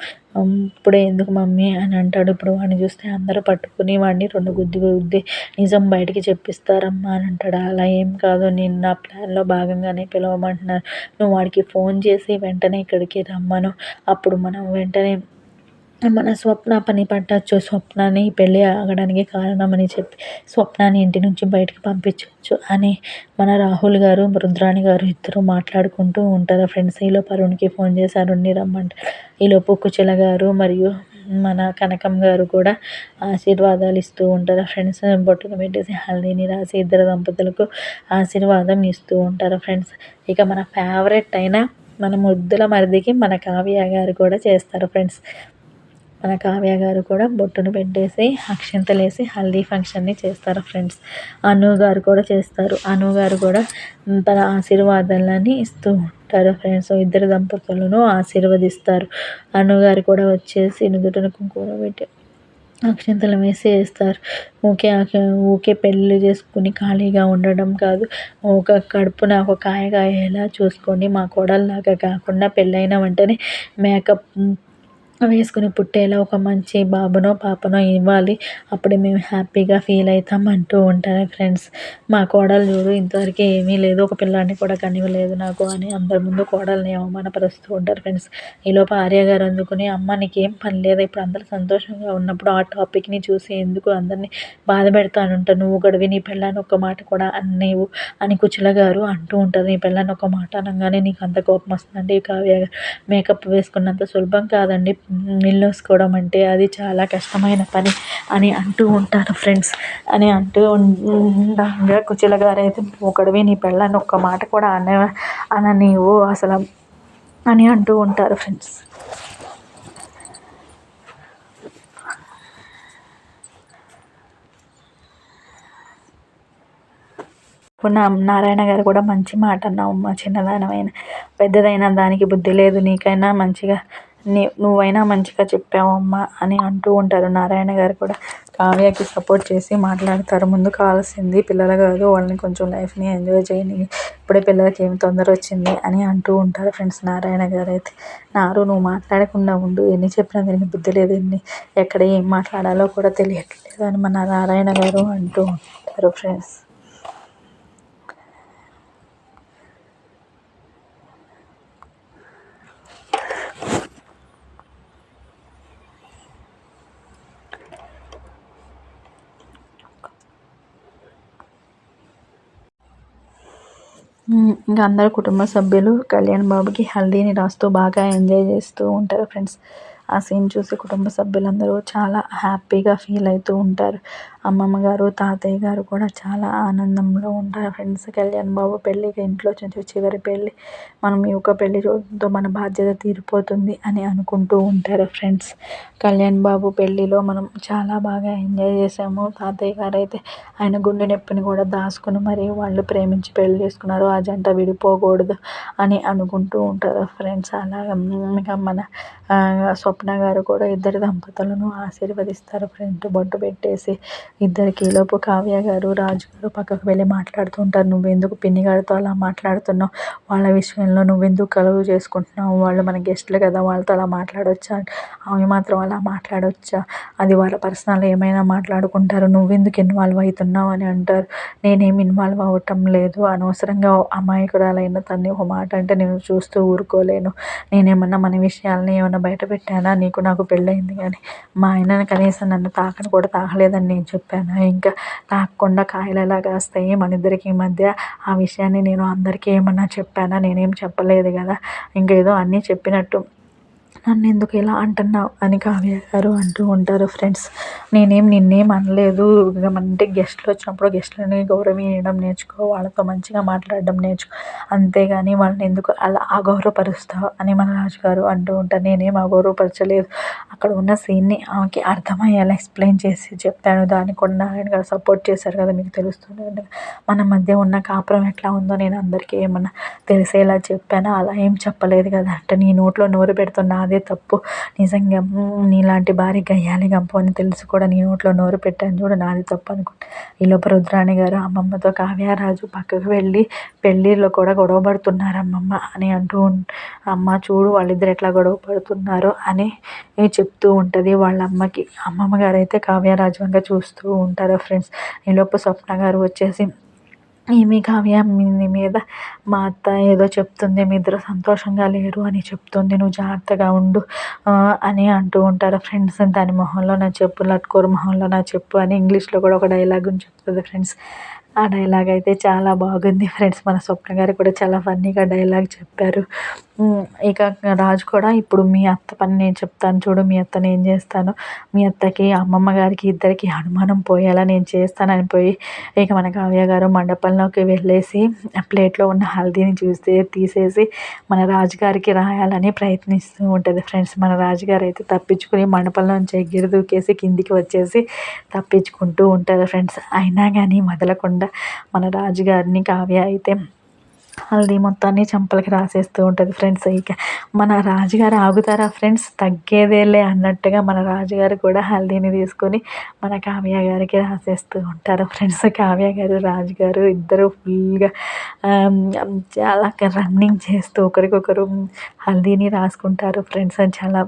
ఇప్పుడే ఎందుకు మమ్మీ అని అంటాడు. ఇప్పుడు వాడిని చూస్తే అందరూ పట్టుకుని వాడిని 2 గుద్ది నిజం బయటికి చెప్పిస్తారమ్మా అని అంటాడు. అలా ఏం కాదు, నేను నా ప్లాన్‌లో భాగంగానే పిలవమంటున్నాను. నువ్వు వాడికి ఫోన్ చేసి వెంటనే ఇక్కడికి రమ్మను. అప్పుడు మనం వెంటనే మన స్వప్న పని పట్టొచ్చు. స్వప్నని ఈ పెళ్ళి ఆగడానికి కారణమని చెప్పి స్వప్నాని ఇంటి నుంచి బయటికి పంపించొచ్చు అని మన రాహుల్ గారు, రుద్రాణి గారు ఇద్దరు మాట్లాడుకుంటూ ఉంటారు ఫ్రెండ్స్. ఈలోపు అరుణ్‌కి ఫోన్ చేసి అరుణ్‌ని రమ్మంటారు. ఈలోపు కుచల గారు మరియు మన కనకం గారు కూడా ఆశీర్వాదాలు ఇస్తూ ఉంటారు ఫ్రెండ్స్. బొట్టును పెట్టేసి హల్దీని రాసి ఇద్దరు దంపతులకు ఆశీర్వాదం ఇస్తూ ఉంటారు ఫ్రెండ్స్. ఇక మన ఫేవరెట్ అయిన మన ముద్దుల మరిదికి మన కావ్య గారు కూడా చేస్తారు ఫ్రెండ్స్. మన కావ్య గారు కూడా బొట్టును పెట్టేసి అక్షింతలేసి హల్దీ ఫంక్షన్ని చేస్తారు ఫ్రెండ్స్. అను గారు కూడా చేస్తారు. అను గారు కూడా తన ఆశీర్వాదాలని ఇస్తూ ఉంటారు ఫ్రెండ్స్. ఇద్దరు దంపతులను ఆశీర్వదిస్తారు. అను గారు కూడా వచ్చేసి నుదుటిన కుంకుమ పెట్టి అక్షింతలు వేస్తారు. ఊకే పెళ్ళి చేసుకుని ఖాళీగా ఉండడం కాదు, ఒక కడుపున ఒక కాయ కాయేలా చూసుకోండి, మా కోడల్లాగా కాకుండా పెళ్ళైన వెంటనే మేకప్ వేసుకుని పుట్టేలా ఒక మంచి బాబునో పాపనో ఇవ్వాలి. అప్పుడే మేము హ్యాపీగా ఫీల్ అవుతాం అంటూ ఉంటారు ఫ్రెండ్స్. మా కోడలు చూడు ఇంతవరకు ఏమీ లేదు, ఒక పిల్లాడిని కూడా కనివ్వలేదు నాకు అని అందరి ముందు కోడల్ని అవమానపరుస్తూ ఉంటారు ఫ్రెండ్స్. ఈలోపు ఆర్య గారు అందుకుని అమ్మ నీకేం పని లేదా, ఇప్పుడు అందరూ సంతోషంగా ఉన్నప్పుడు ఆ టాపిక్ని చూసి ఎందుకు అందరినీ బాధ పెడతానంట, నువ్వు గడివి నీ పిల్లని ఒక్క మాట కూడా అనేవు అని కుచల గారు అంటూ ఉంటారు. నీ పిల్లని ఒక మాట అనగానే నీకు అంత కోపం వస్తుందండి. కావ్య గారు మేకప్ వేసుకున్నంత సులభం కాదండి ఇల్లు వేసుకోవడం అంటే, అది చాలా కష్టమైన పని అని అంటూ ఉంటారు ఫ్రెండ్స్. అని అంటూ ఉండగా కుచల గారు అయితే ఒకడివి నీ పెళ్ళాన్ని ఒక్క మాట కూడా అననీవు అసలు అని అంటూ ఉంటారు ఫ్రెండ్స్. నారాయణ గారు కూడా మంచి మాట అన్నావు అమ్మ, చిన్నదానమైన పెద్దదైన దానికి బుద్ధి లేదు, నీకైనా మంచిగా నువ్వైనా మంచిగా చెప్పావమ్మా అని అంటూ ఉంటారు. నారాయణ గారు కూడా కావ్యకి సపోర్ట్ చేసి మాట్లాడతారు. ముందు కావాల్సింది పిల్లలు కాదు, వాళ్ళని కొంచెం లైఫ్ని ఎంజాయ్ చేయని, ఇప్పుడే పిల్లలకి ఏం తొందర వచ్చింది అని అంటూ ఉంటారు ఫ్రెండ్స్. నారాయణ గారు అయితే నువ్వు మాట్లాడకుండా ఉండు, ఎన్ని చెప్పినా దీనికి బుద్ధి లేదు, ఎక్కడ ఏం మాట్లాడాలో కూడా తెలియట్లేదు అని మన నారాయణ గారు అంటూ ఉంటారు ఫ్రెండ్స్. ఇంకా అందరు కుటుంబ సభ్యులు కళ్యాణ్ బాబుకి హల్దీని రాస్తూ బాగా ఎంజాయ్ చేస్తూ ఉంటారు ఫ్రెండ్స్. ఆ సీన్ చూసి కుటుంబ సభ్యులందరూ చాలా హ్యాపీగా ఫీల్ అవుతూ ఉంటారు. అమ్మమ్మ గారు తాతయ్య గారు కూడా చాలా ఆనందంలో ఉంటారు ఫ్రెండ్స్. కళ్యాణ్ బాబు పెళ్ళికి ఇంట్లో చివరి పెళ్ళి, మనం ఈ యొక్క పెళ్లి రోజుతో మన బాధ్యత తీరిపోతుంది అని అనుకుంటూ ఉంటారు ఫ్రెండ్స్. కళ్యాణ్ బాబు పెళ్ళిలో మనం చాలా బాగా ఎంజాయ్ చేసాము. తాతయ్య గారు అయితే ఆయన గుండె నొప్పిని కూడా దాచుకుని మరి వాళ్ళు ప్రేమించి పెళ్లి చేసుకున్నారు, ఆ జంట విడిపోకూడదు అని అనుకుంటూ ఉంటారు ఫ్రెండ్స్. అలాగా ఇంకా మన స్వప్న గారు కూడా ఇద్దరు దంపతులను ఆశీర్వదిస్తారు ఫ్రెండ్, బొట్టు పెట్టేసి ఇద్దరికి. ఈలోపు కావ్య గారు రాజు గారు పక్కకు వెళ్ళి మాట్లాడుతూ ఉంటారు. నువ్వెందుకు పిన్ని గారితో అలా మాట్లాడుతున్నావు, వాళ్ళ విషయంలో నువ్వెందుకు కలువు చేసుకుంటున్నావు, వాళ్ళు మన గెస్టులు కదా, వాళ్ళతో అలా మాట్లాడొచ్చా, ఆమె మాత్రం అలా మాట్లాడొచ్చా, అది వాళ్ళ పర్సనల్ ఏమైనా మాట్లాడుకుంటారు, నువ్వెందుకు ఇన్వాల్వ్ అవుతున్నావు అని అంటారు. నేనేమి ఇన్వాల్వ్ అవ్వటం లేదు, అనవసరంగా అమాయకురాలైన తన్ని ఒక మాట అంటే నేను చూస్తూ ఊరుకోలేను, నేనేమన్నా మన విషయాలని ఏమన్నా బయట పెట్టానా, నాకు పెళ్ళయింది కానీ మా ఆయన కనీసం నన్ను తాకని కూడా తాకలేదని నేను చెప్పాను, ఇంకా తాకకుండా కాయలు ఎలా కాస్తాయి మన ఇద్దరికి మధ్య, ఆ విషయాన్ని నేను అందరికీ ఏమన్నా చెప్పానా, నేనేం చెప్పలేదు కదా, ఇంకేదో అన్నీ చెప్పినట్టు నన్ను ఎందుకు ఇలా అంటున్నావు అని కావ్య గారు అంటూ ఉంటారు ఫ్రెండ్స్. నిన్నేం అనలేదు, అంటే గెస్ట్లు వచ్చినప్పుడు గెస్ట్లని గౌరవించడం నేర్చుకో, వాళ్ళతో మంచిగా మాట్లాడడం నేర్చుకో, అంతేగాని వాళ్ళని ఎందుకు అలా అగౌరవపరుస్తావు అని మన రాజుగారు అంటూ ఉంటారు. నేనేం అగౌరవపరచలేదు, అక్కడ ఉన్న సీన్ని ఆమెకి అర్థమయ్యేలా ఎక్స్ప్లెయిన్ చేసి చెప్పాను, దానికి కూడా నారాయణ గారు సపోర్ట్ చేశారు కదా, మీకు తెలుస్తుంది మన మధ్య ఉన్న కాపురం ఎట్లా ఉందో నేను అందరికీ ఏమన్నా తెలిసేలా చెప్పాను, అలా ఏం చెప్పలేదు కదా అంటే, నీ నోట్లో నోరు పెడుతున్నా అదే తప్పు, నిజంగా నీలాంటి భార్య గయ్యాలి గంపు అని తెలిసి కూడా నీ నోట్లో నోరు పెట్టాను చూడు, నాది తప్పు అనుకుంటా. ఈలోపు రుద్రాణి గారు అమ్మమ్మతో కావ్యరాజు పక్కకు వెళ్ళి పెళ్ళిళ్ళు కూడా గొడవ పడుతున్నారు అమ్మమ్మ అని అంటూ అమ్మ చూడు వాళ్ళిద్దరు ఎట్లా గొడవ పడుతున్నారో అని చెప్తూ ఉంటుంది వాళ్ళ అమ్మకి. అమ్మమ్మ గారు అయితే కావ్యరాజు వంక చూస్తూ ఉంటారు ఫ్రెండ్స్. ఈలోపు స్వప్న గారు వచ్చేసి ఏమి కావ్య నీ మీద మా అత్త ఏదో చెప్తుంది, మీ ఇద్దరు సంతోషంగా లేరు అని చెప్తుంది, నువ్వు జాగ్రత్తగా ఉండు అని అంటూ ఉంటారు ఫ్రెండ్స్. దాని మొహంలో నా చెప్పు, లట్కోరు మొహంలో నా చెప్పు అని ఇంగ్లీష్లో కూడా ఒక డైలాగుని చెప్తుంది ఫ్రెండ్స్. ఆ డైలాగ్ అయితే చాలా బాగుంది ఫ్రెండ్స్. మన స్వప్న గారు కూడా చాలా ఫన్నీగా డైలాగ్ చెప్పారు. ఇక రాజు కూడా ఇప్పుడు మీ అత్త పని నేను చెప్తాను చూడు, మీ అత్తని ఏం చేస్తాను, మీ అత్తకి అమ్మమ్మ గారికి ఇద్దరికి అనుమానం పోయేలా నేను చేస్తానని పోయి ఇక మన కావ్య గారు మండపంలోకి వెళ్ళేసి ప్లేట్లో ఉన్న హల్దీని తీసేసి మన రాజుగారికి రాయాలని ప్రయత్నిస్తూ ఉంటుంది ఫ్రెండ్స్. మన రాజుగారు అయితే తప్పించుకుని మండపంలోంచి ఎగిరి దూకేసి కిందికి వచ్చేసి తప్పించుకుంటూ ఉంటారు ఫ్రెండ్స్. అయినా కానీ వదలకుండా మన రాజుగారిని కావ్య అయితే హల్దీ మొత్తాన్ని చంపలకి రాసేస్తూ ఉంటుంది ఫ్రెండ్స్. ఇక మన రాజుగారు ఆగుతారా ఫ్రెండ్స్, తగ్గేదేలే అన్నట్టుగా మన రాజుగారు కూడా హల్దీని తీసుకొని మన కావ్య గారికి రాసేస్తూ ఉంటారు ఫ్రెండ్స్. కావ్య గారు రాజుగారు ఇద్దరు ఫుల్గా చాలా రన్నింగ్ చేస్తూ ఒకరికొకరు హల్దీని రాసుకుంటారు ఫ్రెండ్స్. చాలా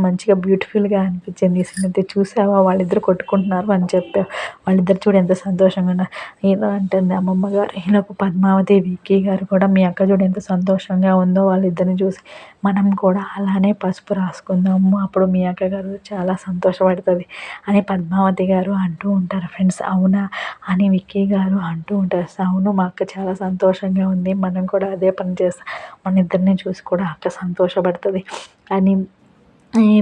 మంచిగా బ్యూటిఫుల్గా అనిపించింది ఈ సీన్ అయితే. చూసావా వాళ్ళిద్దరు కొట్టుకుంటున్నారు అని చెప్పావు, వాళ్ళిద్దరు చూడు ఎంత సంతోషంగా ఉన్నారు. ఏదో అంటుంది అమ్మమ్మ గారు. ఈలోపు పద్మావతి విక్కీ గారు కూడా మీ అక్క చూడు ఎంత సంతోషంగా ఉందో వాళ్ళిద్దరిని చూసి, మనం కూడా అలానే పసుపు రాసుకుందాము, అప్పుడు మీ అక్క గారు చాలా సంతోషపడుతుంది అని పద్మావతి గారు అంటూ ఉంటారు ఫ్రెండ్స్. అవునా అని విక్కీ గారు అంటూ ఉంటారు. అవును మా అక్క చాలా సంతోషంగా ఉంది, మనం కూడా అదే పని చేస్తాం, మన ఇద్దరిని చూసి కూడా అక్క సంతోషపడుతుంది అని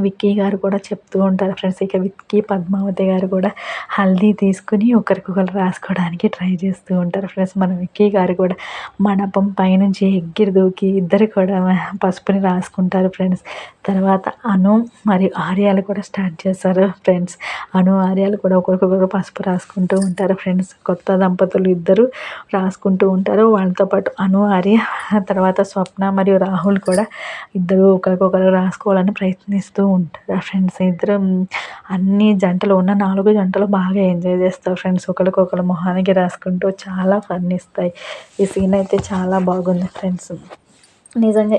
విక్కీ గారు కూడా చెప్తూ ఉంటారు ఫ్రెండ్స్. ఇక విక్కీ పద్మావతి గారు కూడా హల్దీ తీసుకుని ఒకరికొకరు రాసుకోవడానికి ట్రై చేస్తూ ఉంటారు ఫ్రెండ్స్. మన విక్కీ గారు కూడా మండపం పైనుంచి ఎగిరి దూకి ఇద్దరు కూడా పసుపుని రాసుకుంటారు ఫ్రెండ్స్. తర్వాత అను మరియు ఆర్యాలు కూడా స్టార్ట్ చేస్తారు ఫ్రెండ్స్. అను ఆర్యాలు కూడా ఒకరికొకరు పసుపు రాసుకుంటూ ఉంటారు ఫ్రెండ్స్. కొత్త దంపతులు ఇద్దరు రాసుకుంటూ ఉంటారు. వాళ్ళతో పాటు అను ఆర్య తర్వాత స్వప్న మరియు రాహుల్ కూడా ఇద్దరు ఒకరికొకరు రాసుకోవాలని ప్రయత్నిస్తూ ఉంటారు ఫ్రెండ్స్. ఇద్దరు అన్ని జంటలు ఉన్న 4 జంటలు బాగా ఎంజాయ్ చేస్తారు ఫ్రెండ్స్. ఒకరికొకరు మొహానికి రాసుకుంటూ చాలా ఫన్ ఇస్తాయి. ఈ సీన్ అయితే చాలా బాగుంది ఫ్రెండ్స్. నిజంగా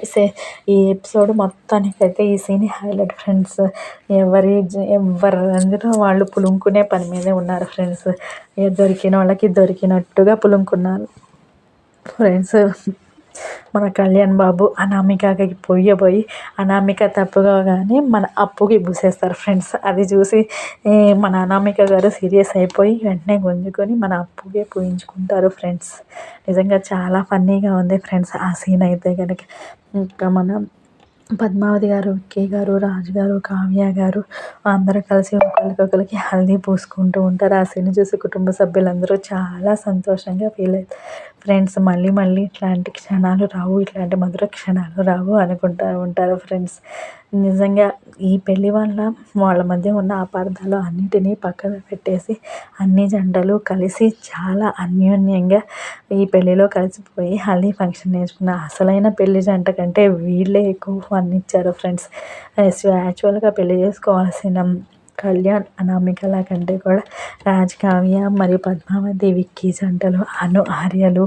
ఈ ఎపిసోడ్ మొత్తానికైతే ఈ సీన్ హైలైట్ ఫ్రెండ్స్. ఎవరందరూ వాళ్ళు పులుముకునే పని మీదే ఉన్నారు ఫ్రెండ్స్. దొరికిన వాళ్ళకి దొరికినట్టుగా పులుముకున్నారు ఫ్రెండ్స్. మన కళ్యాణ్ బాబు అనామికకి పోయి అనామిక తప్పుగానే మన అప్పుకి పూసేస్తారు ఫ్రెండ్స్. అది చూసి మన అనామిక గారు సీరియస్ అయిపోయి వెంటనే గుంజుకొని మన అప్పుకే పూయించుకుంటారు ఫ్రెండ్స్. నిజంగా చాలా ఫన్నీగా ఉంది ఫ్రెండ్స్ ఆ సీన్ అయితే కనుక. ఇంకా మన పద్మావతి గారు, విక్కీ గారు, రాజు గారు, కావ్య గారు అందరూ కలిసి ఒకరికొకరికి హల్దీ పూసుకుంటూ ఉంటారు. ఆ సీన్ చూసి కుటుంబ సభ్యులందరూ చాలా సంతోషంగా ఫీల్ అవుతారు ఫ్రెండ్స్. మళ్ళీ మళ్ళీ ఇట్లాంటి క్షణాలు రావు, ఇట్లాంటి మధుర క్షణాలు రావు అనుకుంటూ ఉంటారు ఫ్రెండ్స్. నిజంగా ఈ పెళ్ళి వల్ల వాళ్ళ మధ్య ఉన్న అపార్థాలు అన్నిటినీ పక్కన పెట్టేసి అన్ని జంటలు కలిసి చాలా అన్యోన్యంగా ఈ పెళ్ళిలో కలిసిపోయి హల్దీ ఫంక్షన్ నేర్చుకున్న అసలైన పెళ్లి జంట కంటే వీళ్ళే ఎక్కువ ఫన్ ఇచ్చారు ఫ్రెండ్స్. యాక్చువల్గా పెళ్లి చేసుకోవాల్సిన కళ్యాణ్ అనామికల కంటే కూడా రాజ్ కావ్య మరియు పద్మావతి విక్కీ జంటలు, అను ఆర్యలు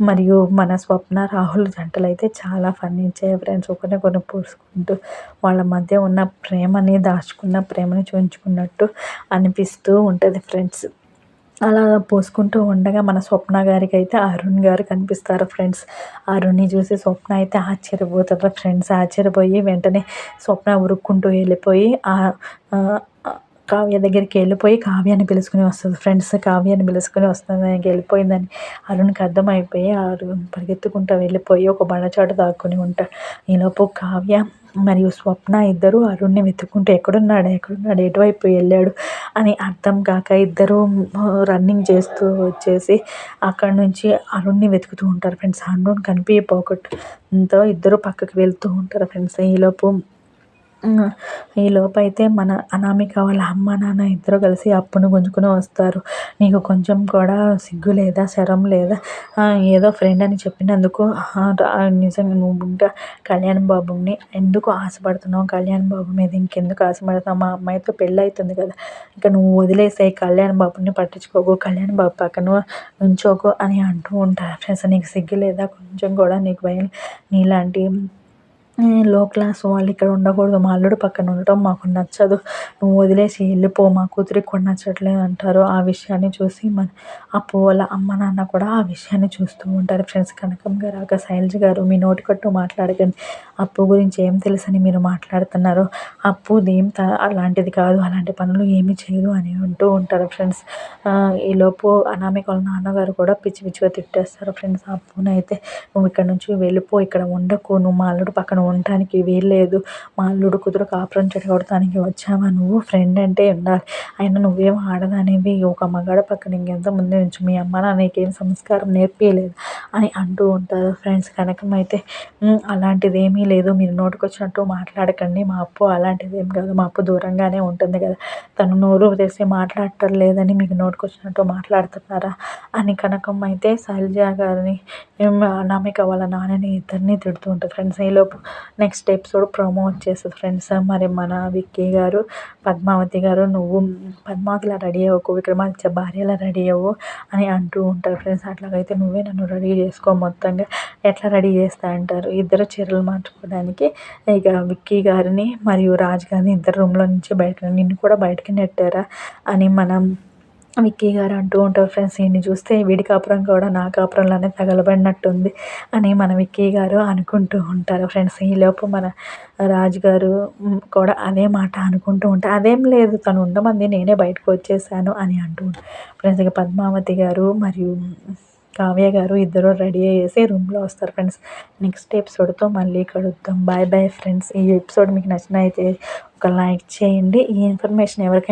మరియు మన స్వప్న రాహుల్ జంటలు అయితే చాలా ఫన్ ఇచ్చాయి ఫ్రెండ్స్. ఒకరినొకరు పూసుకుంటూ వాళ్ళ మధ్య ఉన్న ప్రేమని, దాచుకున్న ప్రేమని చూపించుకున్నట్టు అనిపిస్తూ ఉంటుంది ఫ్రెండ్స్. అలా పోసుకుంటూ ఉండగా మన స్వప్న గారికి అయితే అరుణ్ గారు కనిపిస్తారు ఫ్రెండ్స్. అరుణ్ని చూసి స్వప్న అయితే ఆశ్చర్యపోతారు ఫ్రెండ్స్. ఆశ్చర్యపోయి వెంటనే స్వప్న ఉరుక్కుంటూ వెళ్ళిపోయి కావ్య దగ్గరికి వెళ్ళిపోయి కావ్యాన్ని పిలుచుకుని వస్తుంది ఫ్రెండ్స్. కావ్యాన్ని పిలుచుకుని వస్తుందని వెళ్ళిపోయిందని అరుణ్కి అర్థమైపోయి అరుణ్ పరిగెత్తుకుంటూ వెళ్ళిపోయి ఒక బండచాటు దాక్కుని ఉంటాడు. ఈలోపు కావ్య మరియు స్వప్న ఇద్దరు అరుణ్ని వెతుక్కుంటూ ఎక్కడున్నాడు ఎటువైపు వెళ్ళాడు అని అర్థం కాక ఇద్దరు రన్నింగ్ చేస్తూ వచ్చేసి అక్కడి నుంచి అరుణ్ని వెతుకుతూ ఉంటారు ఫ్రెండ్స్. అరుణ్ కనిపించకపోవడంతో ఇద్దరు పక్కకి వెళ్తూ ఉంటారు ఫ్రెండ్స్. ఈలోపు అయితే మన అనామిక వాళ్ళ అమ్మ నాన్న ఇద్దరు కలిసి అప్పును గుంజుకుని వస్తారు. నీకు కొంచెం కూడా సిగ్గు లేదా, శరం లేదా, ఏదో ఫ్రెండ్ అని చెప్పినందుకు నిజంగా నువ్వు ఇంకా కళ్యాణ్ బాబుని ఎందుకు ఆశపడుతున్నావు, కళ్యాణ్ బాబు మీద ఇంకెందుకు ఆశపడుతున్నావు, మా అమ్మాయితో పెళ్ళి అవుతుంది కదా, ఇంకా నువ్వు వదిలేసాయి, కళ్యాణ్ బాబుని పట్టించుకోకు, కళ్యాణ్ బాబు పక్కన ఉంచోకు అని అంటూ ఉంటారు ఫ్రెండ్స్. నీకు సిగ్గు లేదా కొంచెం కూడా, నీకు భయం, నీలాంటి లో క్లాస్ వాళ్ళు ఇక్కడ ఉండకూడదు, మా అల్లుడు పక్కన ఉండటం మాకు నచ్చదు, నువ్వు వదిలేసి వెళ్ళిపో, మా కూతురికి కూడా నచ్చట్లేదు అంటారు. ఆ విషయాన్ని చూసి మన అప్పు వాళ్ళ అమ్మ నాన్న కూడా ఆ విషయాన్ని చూస్తూ ఉంటారు ఫ్రెండ్స్. కనకం గారు ఆక శైలజ గారు మీ నోటి కట్టు మాట్లాడకండి, అప్పు గురించి ఏం తెలుసని మీరు మాట్లాడుతున్నారు, అప్పు అలాంటిది కాదు, అలాంటి పనులు ఏమీ చేయదు అని అంటూ ఉంటారు ఫ్రెండ్స్. ఈలోపు అనామిక వాళ్ళ నాన్నగారు కూడా పిచ్చి పిచ్చిగా తిట్టేస్తారు ఫ్రెండ్స్. అప్పునైతే నువ్వు ఇక్కడ నుంచి వెళ్ళిపో, ఇక్కడ ఉండకు, నువ్వు మా అల్లుడు పక్కన ఉండటానికి వీల్లేదు, మా అల్లుడు కూతురు కాపురం చెడగొడటానికి వచ్చావా, నువ్వు ఫ్రెండ్ అంటే ఉండాలి, అయినా నువ్వేం ఆడదానివి, ఒక మగాడు పక్కన ఇంకెంతమంది ఉంచు, మీ అమ్మ నాన్న నీకేం సంస్కారం నేర్పించలేదు అని అంటూ ఉంటారు ఫ్రెండ్స్. కనకం అయితే అలాంటిది ఏమీ లేదు, మీరు నోటికొచ్చినట్టు మాట్లాడకండి, మా అప్పు అలాంటిది ఏం కాదు, మా అప్పు దూరంగానే ఉంటుంది కదా, తను నోరు తెసి మాట్లాడటం లేదని మీకు నోటికొచ్చినట్టు మాట్లాడుతున్నారా అని కనకం అయితే శైలజ గారిని, అనామిక వాళ్ళ నాన్నని ఇద్దరిని తిడుతూ ఉంటారు ఫ్రెండ్స్. ఈలోపు నెక్స్ట్ ఎపిసోడ్ ప్రోమో వచ్చేస్తుంది ఫ్రెండ్స్. మరి మన విక్కీ గారు పద్మావతి గారు నువ్వు పద్మావతిలా రెడీ అవ్వకు, విక్రమాదిత్య భార్యలా రెడీ అవ్వు అని అంటూ ఉంటారు ఫ్రెండ్స్. అట్లాగైతే నువ్వే నన్ను రెడీ చేసుకో మొత్తంగా, ఎట్లా రెడీ చేస్తా అంటారు. ఇద్దరు చీరలు మార్చుకోవడానికి ఇక విక్కీ గారిని మరియు రాజు గారిని ఇద్దరు రూమ్లో నుంచి బయటకు, నిన్ను కూడా బయటకి నెట్టారా అని మనం విక్కీ గారు అంటూ ఉంటారు ఫ్రెండ్స్. ఈయన్ని చూస్తే వీడి కాపురం కూడా నా కాపురంలోనే తగలబడినట్టుంది అని మన విక్కీ గారు అనుకుంటూ ఉంటారు ఫ్రెండ్స్. ఈలోపు మన రాజుగారు కూడా అదే మాట అనుకుంటూ ఉంటారు. అదేం లేదు, తను ఉండమంది, నేనే బయటకు వచ్చేసాను అని అంటూ ఫ్రెండ్స్. ఇక పద్మావతి గారు మరియు కావ్య గారు ఇద్దరు రెడీ అయ్యేసి రూమ్లో వస్తారు ఫ్రెండ్స్. నెక్స్ట్ ఎపిసోడ్తో మళ్ళీ కలుద్దాం. Bye bye friends. ఈ ఎపిసోడ్ మీకు నచ్చినైతే ఒక లైక్ చేయండి. ఈ ఇన్ఫర్మేషన్ ఎవరికైనా